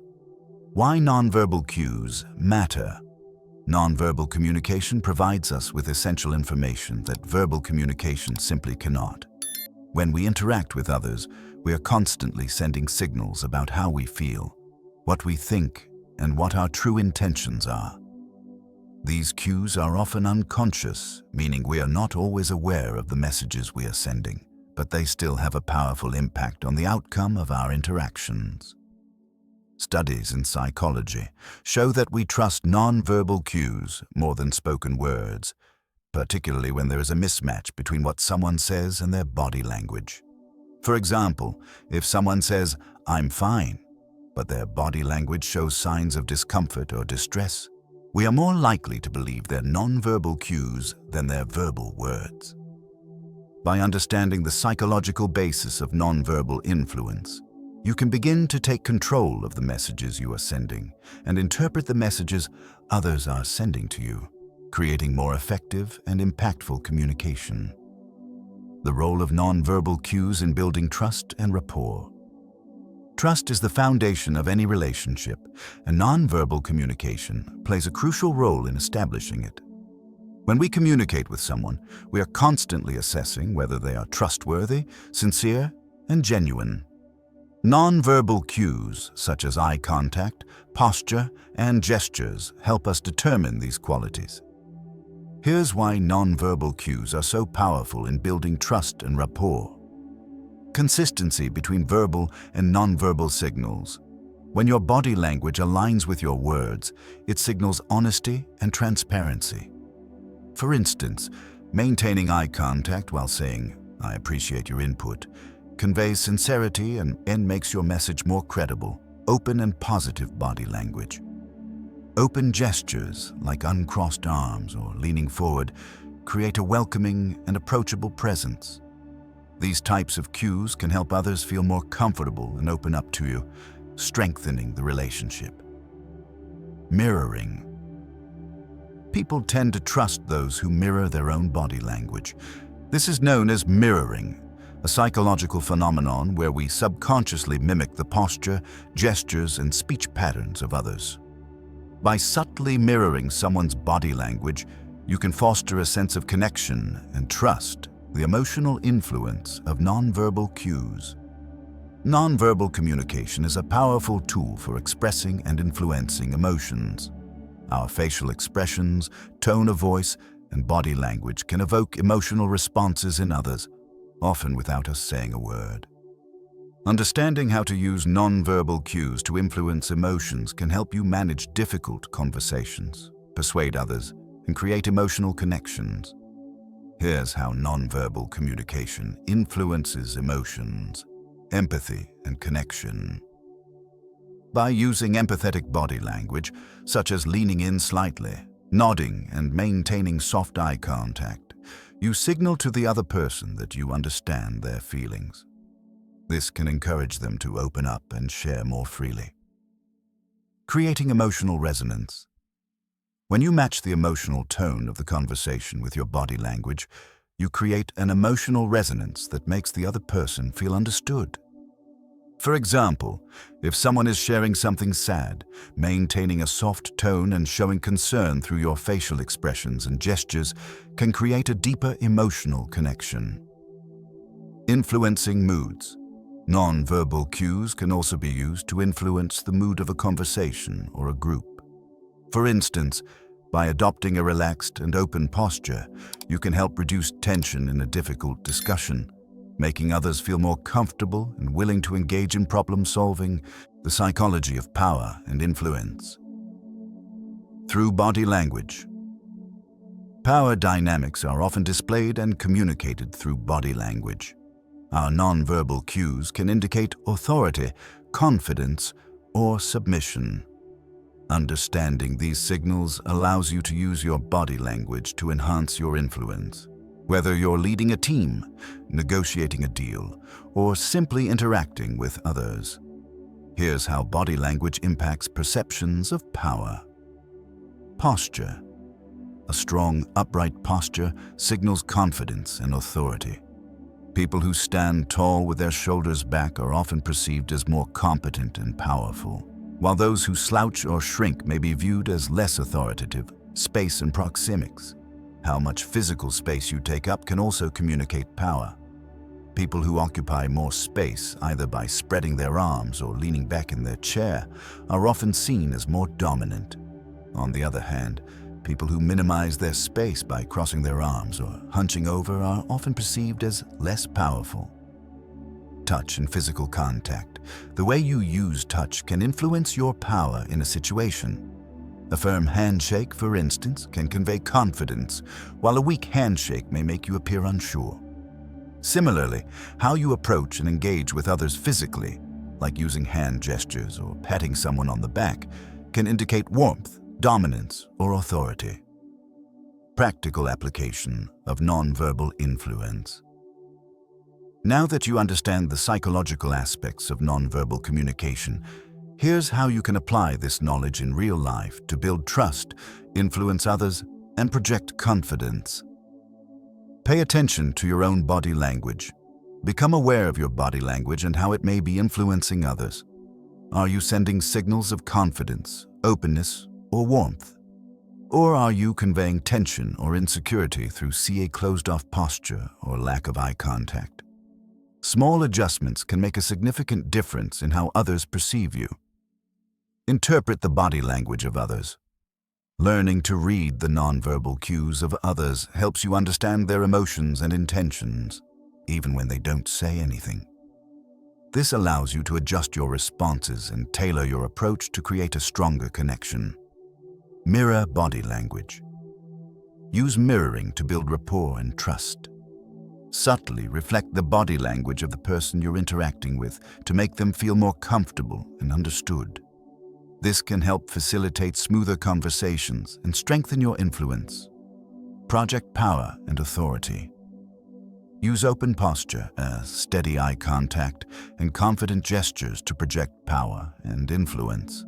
Why nonverbal cues matter. Nonverbal communication provides us with essential information that verbal communication simply cannot. When we interact with others, we are constantly sending signals about how we feel, what we think, and what our true intentions are. These cues are often unconscious, meaning we are not always aware of the messages we are sending, but they still have a powerful impact on the outcome of our interactions. Studies in psychology show that we trust nonverbal cues more than spoken words, particularly when there is a mismatch between what someone says and their body language. For example, if someone says, "I'm fine," but their body language shows signs of discomfort or distress, we are more likely to believe their nonverbal cues than their verbal words. By understanding the psychological basis of nonverbal influence, you can begin to take control of the messages you are sending and interpret the messages others are sending to you, creating more effective and impactful communication. The role of nonverbal cues in building trust and rapport. Trust is the foundation of any relationship, and nonverbal communication plays a crucial role in establishing it. When we communicate with someone, we are constantly assessing whether they are trustworthy, sincere, and genuine. Nonverbal cues, such as eye contact, posture, and gestures, help us determine these qualities. Here's why nonverbal cues are so powerful in building trust and rapport. Consistency between verbal and nonverbal signals. When your body language aligns with your words, it signals honesty and transparency. For instance, maintaining eye contact while saying, "I appreciate your input," conveys sincerity and makes your message more credible. Open and positive body language. Open gestures, like uncrossed arms or leaning forward, create a welcoming and approachable presence. These types of cues can help others feel more comfortable and open up to you, strengthening the relationship. Mirroring. People tend to trust those who mirror their own body language. This is known as mirroring, a psychological phenomenon where we subconsciously mimic the posture, gestures, and speech patterns of others. By subtly mirroring someone's body language, you can foster a sense of connection and trust, the emotional influence of nonverbal cues. Nonverbal communication is a powerful tool for expressing and influencing emotions. Our facial expressions, tone of voice, and body language can evoke emotional responses in others, often without us saying a word. Understanding how to use nonverbal cues to influence emotions can help you manage difficult conversations, persuade others, and create emotional connections. Here's how nonverbal communication influences emotions, empathy, and connection. By using empathetic body language, such as leaning in slightly, nodding, and maintaining soft eye contact, you signal to the other person that you understand their feelings. This can encourage them to open up and share more freely. Creating emotional resonance. When you match the emotional tone of the conversation with your body language, you create an emotional resonance that makes the other person feel understood. For example, if someone is sharing something sad, maintaining a soft tone and showing concern through your facial expressions and gestures can create a deeper emotional connection. Influencing moods. Non-verbal cues can also be used to influence the mood of a conversation or a group. For instance, by adopting a relaxed and open posture, you can help reduce tension in a difficult discussion, making others feel more comfortable and willing to engage in problem-solving. The psychology of power and influence. Through body language. Power dynamics are often displayed and communicated through body language. Our nonverbal cues can indicate authority, confidence, or submission. Understanding these signals allows you to use your body language to enhance your influence. Whether you're leading a team, negotiating a deal, or simply interacting with others. Here's how body language impacts perceptions of power. Posture. A strong, upright posture signals confidence and authority. People who stand tall with their shoulders back are often perceived as more competent and powerful, while those who slouch or shrink may be viewed as less authoritative. Space and proxemics. How much physical space you take up can also communicate power. People who occupy more space, either by spreading their arms or leaning back in their chair, are often seen as more dominant. On the other hand, people who minimize their space by crossing their arms or hunching over are often perceived as less powerful. Touch and physical contact. The way you use touch can influence your power in a situation. A firm handshake, for instance, can convey confidence, while a weak handshake may make you appear unsure. Similarly, how you approach and engage with others physically, like using hand gestures or patting someone on the back, can indicate warmth, dominance or authority. Practical application of nonverbal influence. Now that you understand the psychological aspects of nonverbal communication, here's how you can apply this knowledge in real life to build trust, influence others, and project confidence. Pay attention to your own body language. Become aware of your body language and how it may be influencing others. Are you sending signals of confidence, openness, or warmth? Or are you conveying tension or insecurity through a closed-off posture or lack of eye contact? Small adjustments can make a significant difference in how others perceive you. Interpret the body language of others. Learning to read the nonverbal cues of others helps you understand their emotions and intentions, even when they don't say anything. This allows you to adjust your responses and tailor your approach to create a stronger connection. Mirror body language. Use mirroring to build rapport and trust. Subtly reflect the body language of the person you're interacting with to make them feel more comfortable and understood. This can help facilitate smoother conversations and strengthen your influence. Project power and authority. Use open posture, steady eye contact, and confident gestures to project power and influence.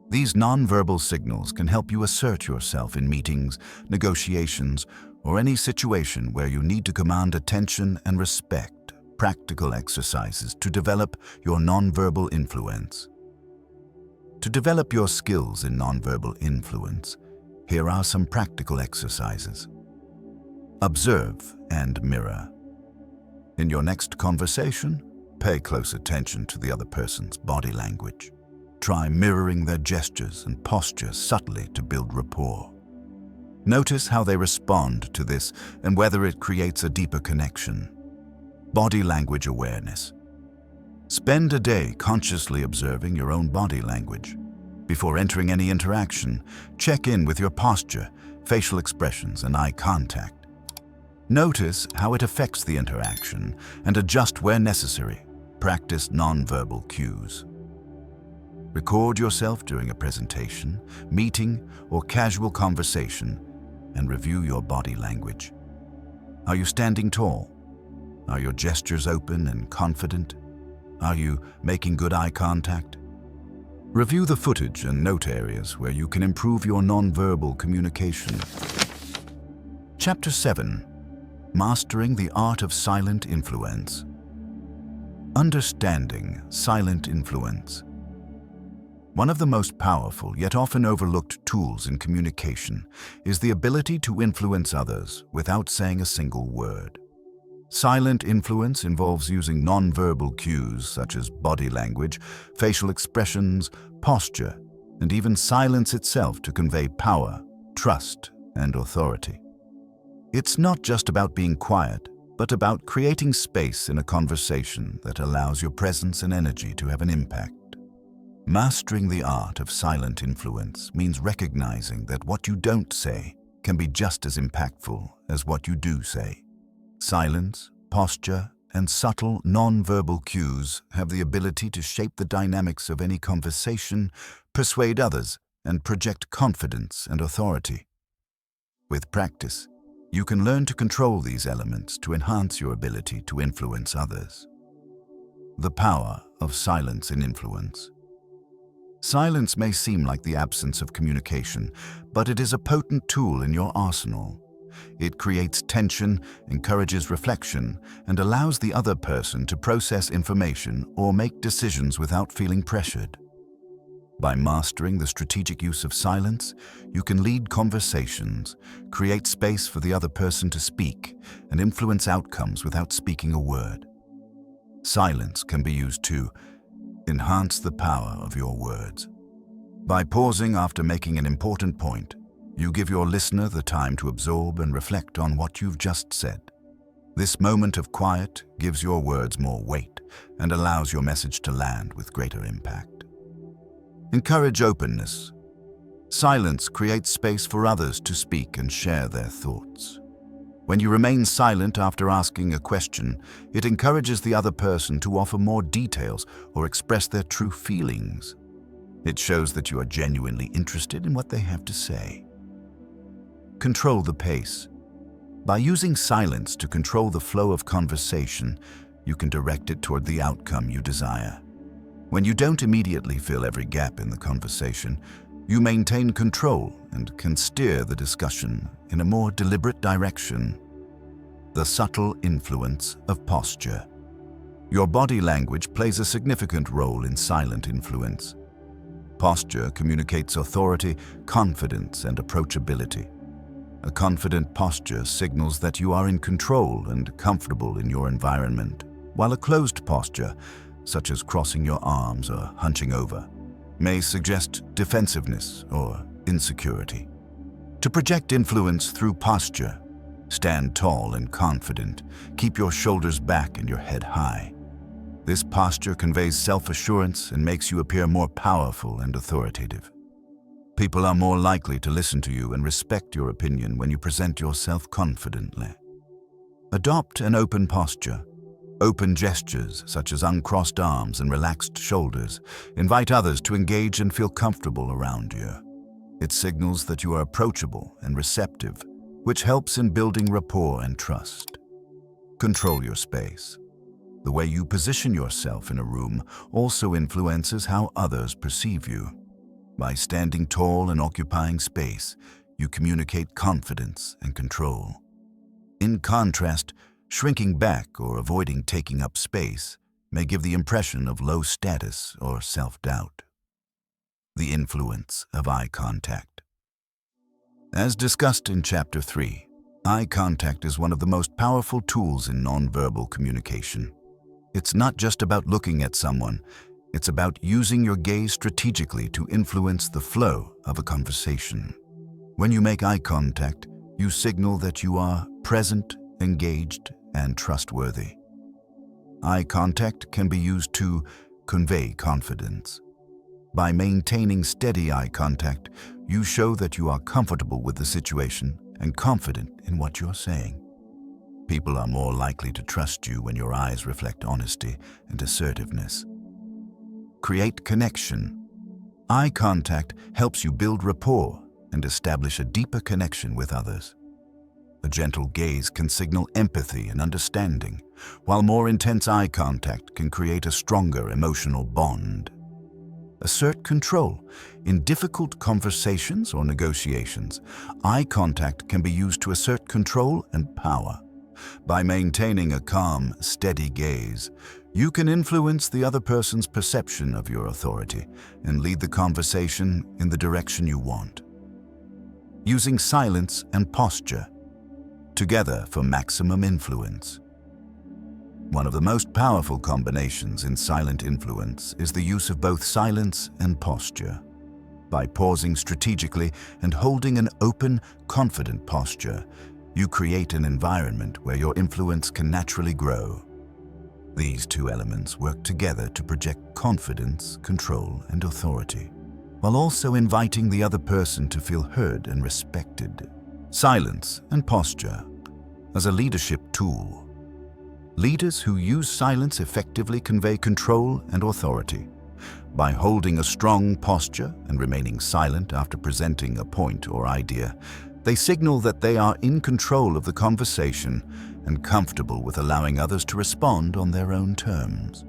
These nonverbal signals can help you assert yourself in meetings, negotiations, or any situation where you need to command attention and respect. Practical exercises to develop your nonverbal influence. To develop your skills in nonverbal influence, here are some practical exercises. Observe and mirror. In your next conversation, pay close attention to the other person's body language. Try mirroring their gestures and postures subtly to build rapport. Notice how they respond to this and whether it creates a deeper connection. Body language awareness. Spend a day consciously observing your own body language. Before entering any interaction, check in with your posture, facial expressions, and eye contact. Notice how it affects the interaction and adjust where necessary. Practice nonverbal cues. Record yourself during a presentation, meeting, or casual conversation and review your body language. Are you standing tall? Are your gestures open and confident? Are you making good eye contact? Review the footage and note areas where you can improve your nonverbal communication. Chapter 7. Mastering the Art of Silent Influence. Understanding silent influence. One of the most powerful yet often overlooked tools in communication is the ability to influence others without saying a single word. Silent influence involves using nonverbal cues such as body language, facial expressions, posture, and even silence itself to convey power, trust, and authority. It's not just about being quiet, but about creating space in a conversation that allows your presence and energy to have an impact. Mastering the art of silent influence means recognizing that what you don't say can be just as impactful as what you do say. Silence, posture, and subtle non-verbal cues have the ability to shape the dynamics of any conversation, persuade others, and project confidence and authority. With practice, you can learn to control these elements to enhance your ability to influence others. The power of silence in influence. Silence may seem like the absence of communication, but it is a potent tool in your arsenal. It creates tension, encourages reflection, and allows the other person to process information or make decisions without feeling pressured. By mastering the strategic use of silence, you can lead conversations, create space for the other person to speak, and influence outcomes without speaking a word. Silence can be used to enhance the power of your words. By pausing after making an important point, you give your listener the time to absorb and reflect on what you've just said. This moment of quiet gives your words more weight and allows your message to land with greater impact. Encourage openness. Silence creates space for others to speak and share their thoughts. When you remain silent after asking a question, it encourages the other person to offer more details or express their true feelings. It shows that you are genuinely interested in what they have to say. Control the pace. By using silence to control the flow of conversation, you can direct it toward the outcome you desire. When you don't immediately fill every gap in the conversation, you maintain control and can steer the discussion in a more deliberate direction. The subtle influence of posture. Your body language plays a significant role in silent influence. Posture communicates authority, confidence, and approachability. A confident posture signals that you are in control and comfortable in your environment, while a closed posture, such as crossing your arms or hunching over, may suggest defensiveness or insecurity. To project influence through posture, stand tall and confident. Keep your shoulders back and your head high. This posture conveys self-assurance and makes you appear more powerful and authoritative. People are more likely to listen to you and respect your opinion when you present yourself confidently. Adopt an open posture. Open gestures, such as uncrossed arms and relaxed shoulders, invite others to engage and feel comfortable around you. It signals that you are approachable and receptive, which helps in building rapport and trust. Control your space. The way you position yourself in a room also influences how others perceive you. By standing tall and occupying space, you communicate confidence and control. In contrast, shrinking back or avoiding taking up space may give the impression of low status or self-doubt. The influence of eye contact. As discussed in Chapter 3, eye contact is one of the most powerful tools in nonverbal communication. It's not just about looking at someone, it's about using your gaze strategically to influence the flow of a conversation. When you make eye contact, you signal that you are present, engaged, and trustworthy. Eye contact can be used to convey confidence. By maintaining steady eye contact, you show that you are comfortable with the situation and confident in what you're saying. People are more likely to trust you when your eyes reflect honesty and assertiveness. Create connection. Eye contact helps you build rapport and establish a deeper connection with others. A gentle gaze can signal empathy and understanding, while more intense eye contact can create a stronger emotional bond. Assert control. In difficult conversations or negotiations, eye contact can be used to assert control and power. By maintaining a calm, steady gaze, you can influence the other person's perception of your authority and lead the conversation in the direction you want. Using silence and posture together for maximum influence. One of the most powerful combinations in silent influence is the use of both silence and posture. By pausing strategically and holding an open, confident posture, you create an environment where your influence can naturally grow. These two elements work together to project confidence, control, and authority, while also inviting the other person to feel heard and respected. Silence and posture as a leadership tool. Leaders who use silence effectively convey control and authority. By holding a strong posture and remaining silent after presenting a point or idea, they signal that they are in control of the conversation and comfortable with allowing others to respond on their own terms.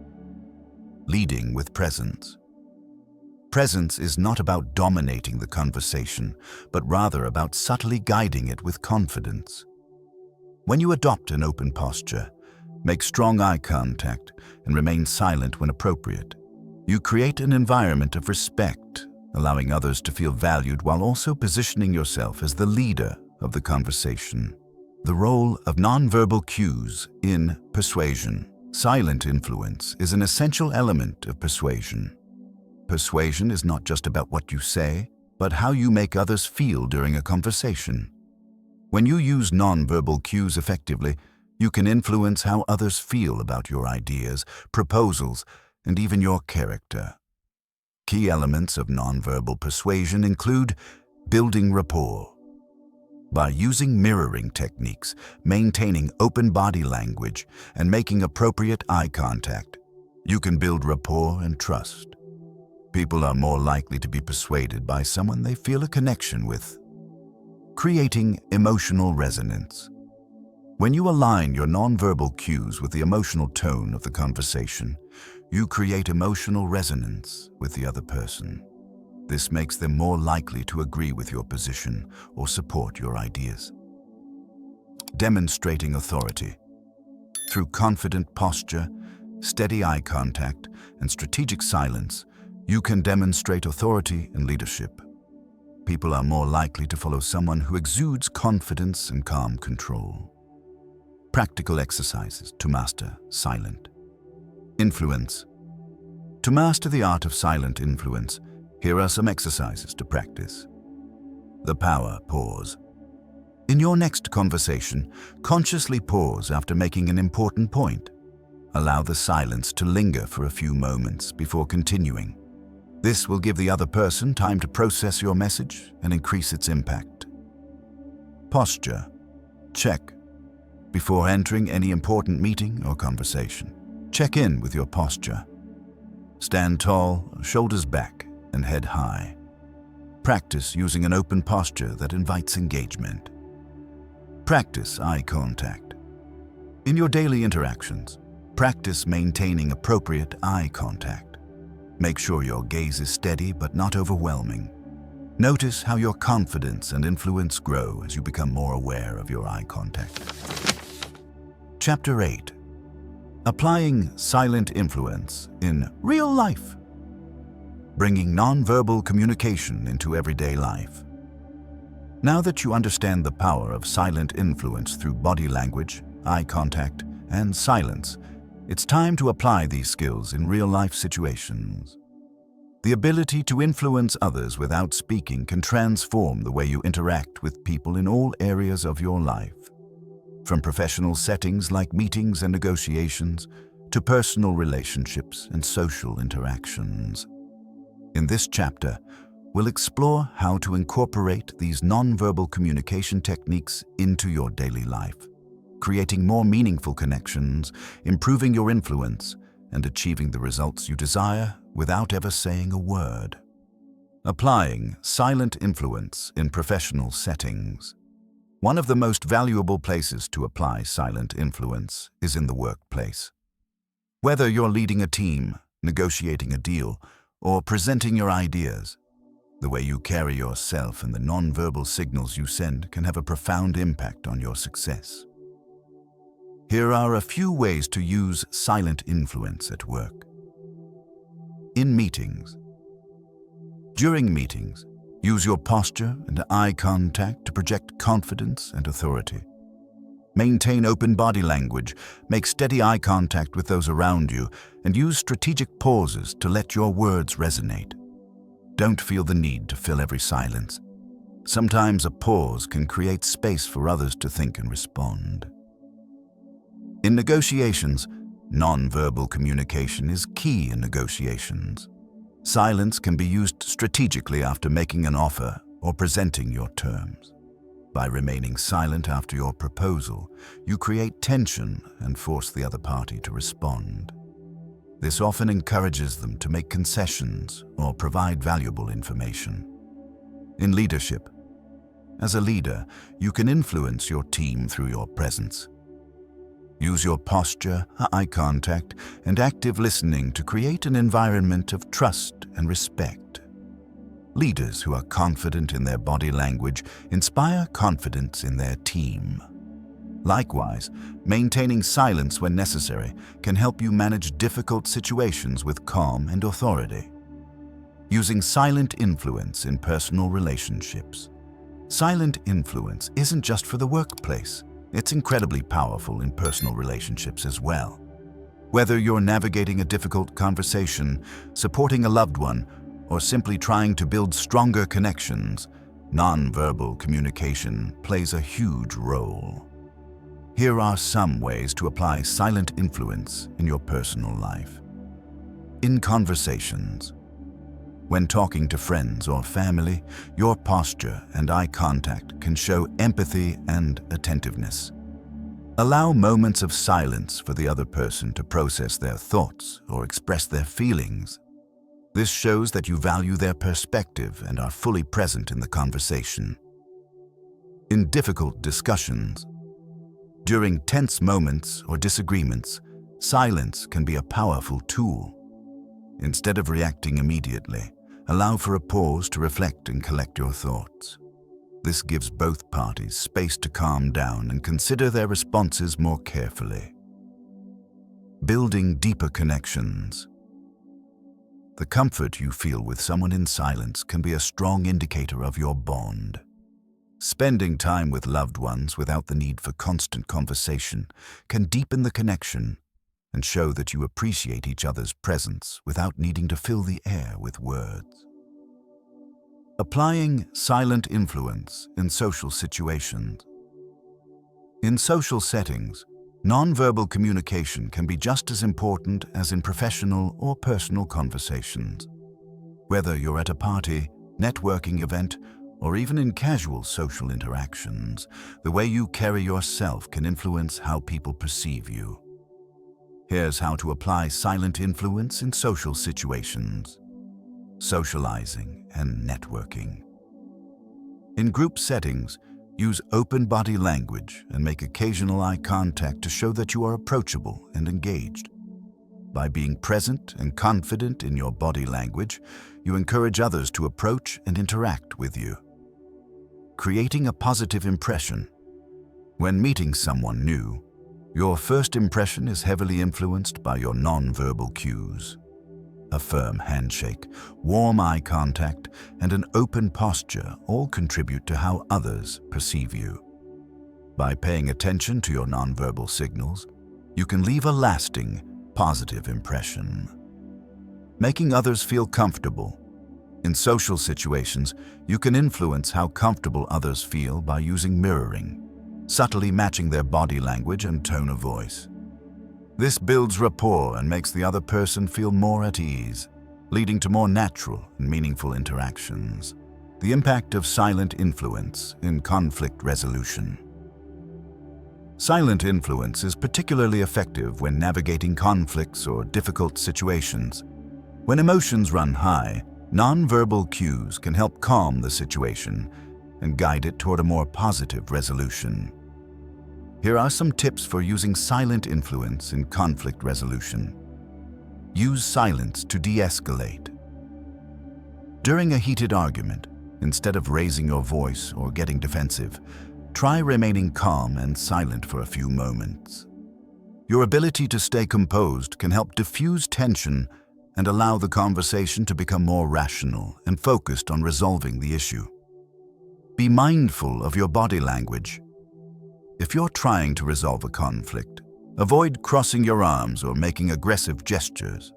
Leading with presence. Presence is not about dominating the conversation, but rather about subtly guiding it with confidence. When you adopt an open posture, make strong eye contact, and remain silent when appropriate, you create an environment of respect, allowing others to feel valued while also positioning yourself as the leader of the conversation. The role of nonverbal cues in persuasion. Silent influence is an essential element of persuasion. Persuasion is not just about what you say, but how you make others feel during a conversation. When you use nonverbal cues effectively, you can influence how others feel about your ideas, proposals, and even your character. Key elements of nonverbal persuasion include building rapport. By using mirroring techniques, maintaining open body language, and making appropriate eye contact, you can build rapport and trust. People are more likely to be persuaded by someone they feel a connection with. Creating emotional resonance. When you align your nonverbal cues with the emotional tone of the conversation, you create emotional resonance with the other person. This makes them more likely to agree with your position or support your ideas. Demonstrating authority. Through confident posture, steady eye contact, and strategic silence, you can demonstrate authority and leadership. People are more likely to follow someone who exudes confidence and calm control. Practical exercises to master silent influence. To master the art of silent influence, here are some exercises to practice. The power pause. In your next conversation, consciously pause after making an important point. Allow the silence to linger for a few moments before continuing. This will give the other person time to process your message and increase its impact. Posture. Check. Before entering any important meeting or conversation, check in with your posture. Stand tall, shoulders back, and head high. Practice using an open posture that invites engagement. Practice eye contact. In your daily interactions, practice maintaining appropriate eye contact. Make sure your gaze is steady but not overwhelming. Notice how your confidence and influence grow as you become more aware of your eye contact. Chapter 8. Applying silent influence in real life. Bringing nonverbal communication into everyday life. Now that you understand the power of silent influence through body language, eye contact, and silence, it's time to apply these skills in real-life situations. The ability to influence others without speaking can transform the way you interact with people in all areas of your life. From professional settings like meetings and negotiations, to personal relationships and social interactions. In this chapter, we'll explore how to incorporate these nonverbal communication techniques into your daily life, creating more meaningful connections, improving your influence, and achieving the results you desire without ever saying a word. Applying silent influence in professional settings. One of the most valuable places to apply silent influence is in the workplace. Whether you're leading a team, negotiating a deal, or presenting your ideas, the way you carry yourself and the nonverbal signals you send can have a profound impact on your success. Here are a few ways to use silent influence at work. In meetings. During meetings, use your posture and eye contact to project confidence and authority. Maintain open body language, make steady eye contact with those around you, and use strategic pauses to let your words resonate. Don't feel the need to fill every silence. Sometimes a pause can create space for others to think and respond. In negotiations, nonverbal communication is key in negotiations. Silence can be used strategically after making an offer or presenting your terms. By remaining silent after your proposal, you create tension and force the other party to respond. This often encourages them to make concessions or provide valuable information. In leadership, as a leader, you can influence your team through your presence. Use your posture, eye contact, and active listening to create an environment of trust and respect. Leaders who are confident in their body language inspire confidence in their team. Likewise, maintaining silence when necessary can help you manage difficult situations with calm and authority. Using silent influence in personal relationships. Silent influence isn't just for the workplace. It's incredibly powerful in personal relationships as well. Whether you're navigating a difficult conversation, supporting a loved one, or simply trying to build stronger connections, nonverbal communication plays a huge role. Here are some ways to apply silent influence in your personal life. In conversations. When talking to friends or family, your posture and eye contact can show empathy and attentiveness. Allow moments of silence for the other person to process their thoughts or express their feelings. This shows that you value their perspective and are fully present in the conversation. In difficult discussions, during tense moments or disagreements, silence can be a powerful tool. Instead of reacting immediately, allow for a pause to reflect and collect your thoughts. This gives both parties space to calm down and consider their responses more carefully. Building deeper connections. The comfort you feel with someone in silence can be a strong indicator of your bond. Spending time with loved ones without the need for constant conversation can deepen the connection and show that you appreciate each other's presence without needing to fill the air with words. Applying silent influence in social situations. In social settings, nonverbal communication can be just as important as in professional or personal conversations. Whether you're at a party, networking event, or even in casual social interactions, the way you carry yourself can influence how people perceive you. Here's how to apply silent influence in social situations. Socializing and networking. In group settings, use open body language and make occasional eye contact to show that you are approachable and engaged. By being present and confident in your body language, you encourage others to approach and interact with you. Creating a positive impression. When meeting someone new, your first impression is heavily influenced by your nonverbal cues. A firm handshake, warm eye contact, and an open posture all contribute to how others perceive you. By paying attention to your nonverbal signals, you can leave a lasting, positive impression. Making others feel comfortable. In social situations, you can influence how comfortable others feel by using mirroring, subtly matching their body language and tone of voice. This builds rapport and makes the other person feel more at ease, leading to more natural and meaningful interactions. The impact of silent influence in conflict resolution. Silent influence is particularly effective when navigating conflicts or difficult situations. When emotions run high, nonverbal cues can help calm the situation and guide it toward a more positive resolution. Here are some tips for using silent influence in conflict resolution. Use silence to de-escalate. During a heated argument, instead of raising your voice or getting defensive, try remaining calm and silent for a few moments. Your ability to stay composed can help diffuse tension and allow the conversation to become more rational and focused on resolving the issue. Be mindful of your body language. If you're trying to resolve a conflict, avoid crossing your arms or making aggressive gestures.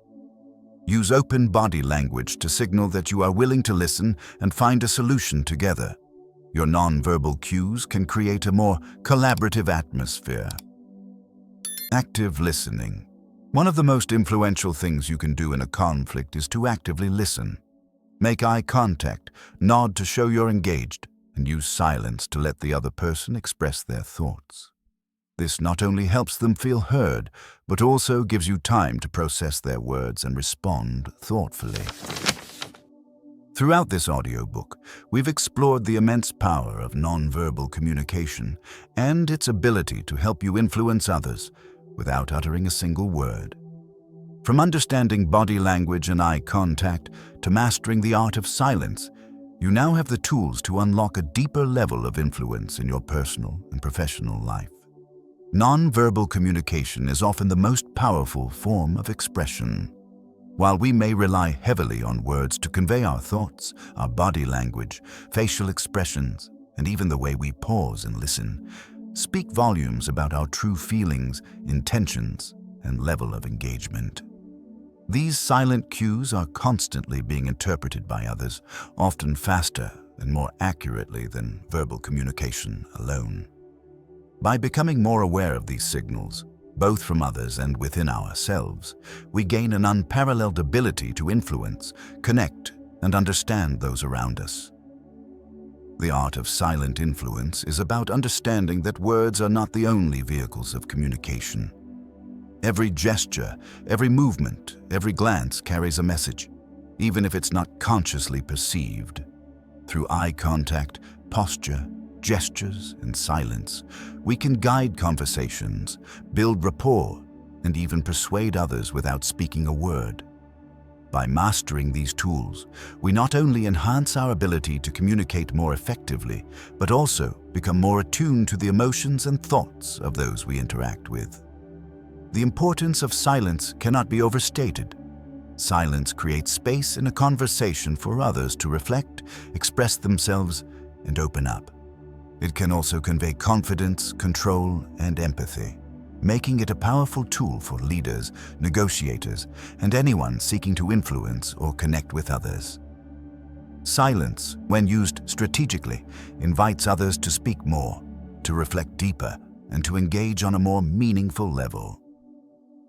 Use open body language to signal that you are willing to listen and find a solution together. Your nonverbal cues can create a more collaborative atmosphere. Active listening. One of the most influential things you can do in a conflict is to actively listen. Make eye contact, nod to show you're engaged, and use silence to let the other person express their thoughts. This not only helps them feel heard, but also gives you time to process their words and respond thoughtfully. Throughout this audiobook, we've explored the immense power of nonverbal communication and its ability to help you influence others without uttering a single word. From understanding body language and eye contact to mastering the art of silence, you now have the tools to unlock a deeper level of influence in your personal and professional life. Nonverbal communication is often the most powerful form of expression. While we may rely heavily on words to convey our thoughts, our body language, facial expressions, and even the way we pause and listen, speak volumes about our true feelings, intentions, and level of engagement. These silent cues are constantly being interpreted by others, often faster and more accurately than verbal communication alone. By becoming more aware of these signals, both from others and within ourselves, we gain an unparalleled ability to influence, connect, and understand those around us. The art of silent influence is about understanding that words are not the only vehicles of communication. Every gesture, every movement, every glance carries a message. even if it's not consciously perceived. Through eye contact, posture, gestures, and silence, we can guide conversations, build rapport, and even persuade others without speaking a word. By mastering these tools, we not only enhance our ability to communicate more effectively, but also become more attuned to the emotions and thoughts of those we interact with. The importance of silence cannot be overstated. Silence creates space in a conversation for others to reflect, express themselves, and open up. It can also convey confidence, control, and empathy, making it a powerful tool for leaders, negotiators, and anyone seeking to influence or connect with others. Silence, when used strategically, invites others to speak more, to reflect deeper, and to engage on a more meaningful level.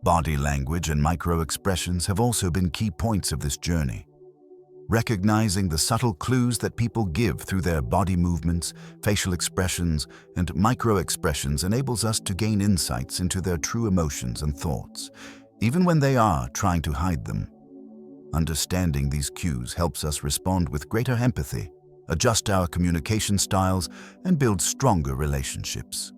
Body language and microexpressions have also been key points of this journey. Recognizing the subtle clues that people give through their body movements, facial expressions, and microexpressions enables us to gain insights into their true emotions and thoughts, even when they are trying to hide them. Understanding these cues helps us respond with greater empathy, adjust our communication styles, and build stronger relationships.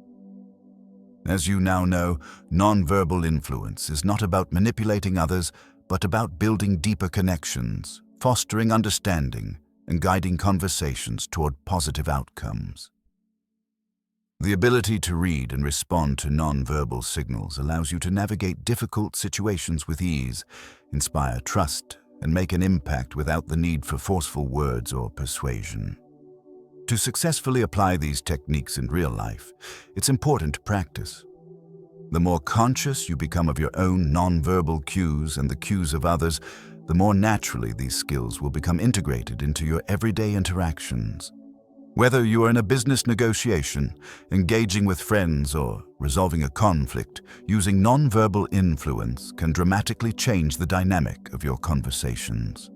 As you now know, nonverbal influence is not about manipulating others, but about building deeper connections, fostering understanding, and guiding conversations toward positive outcomes. The ability to read and respond to nonverbal signals allows you to navigate difficult situations with ease, inspire trust, and make an impact without the need for forceful words or persuasion. To successfully apply these techniques in real life, it's important to practice. The more conscious you become of your own nonverbal cues and the cues of others, the more naturally these skills will become integrated into your everyday interactions. Whether you are in a business negotiation, engaging with friends, or resolving a conflict, using nonverbal influence can dramatically change the dynamic of your conversations.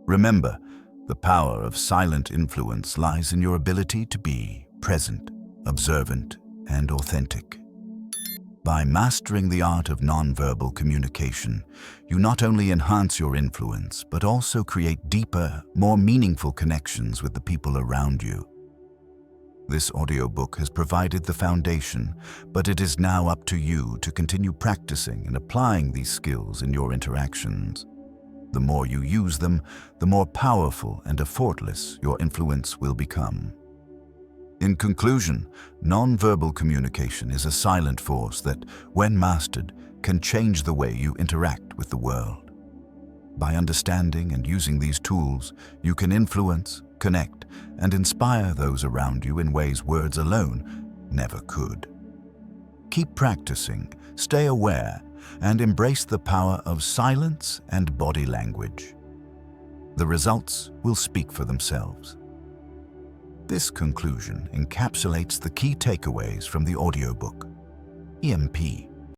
Remember, the power of silent influence lies in your ability to be present, observant, and authentic. By mastering the art of nonverbal communication, you not only enhance your influence, but also create deeper, more meaningful connections with the people around you. This audiobook has provided the foundation, but it is now up to you to continue practicing and applying these skills in your interactions. The more you use them, the more powerful and effortless your influence will become. In conclusion, nonverbal communication is a silent force that, when mastered, can change the way you interact with the world. By understanding and using these tools, you can influence, connect, and inspire those around you in ways words alone never could. Keep practicing, stay aware, and embrace the power of silence and body language. The results will speak for themselves. This conclusion encapsulates the key takeaways from the audiobook. EMP.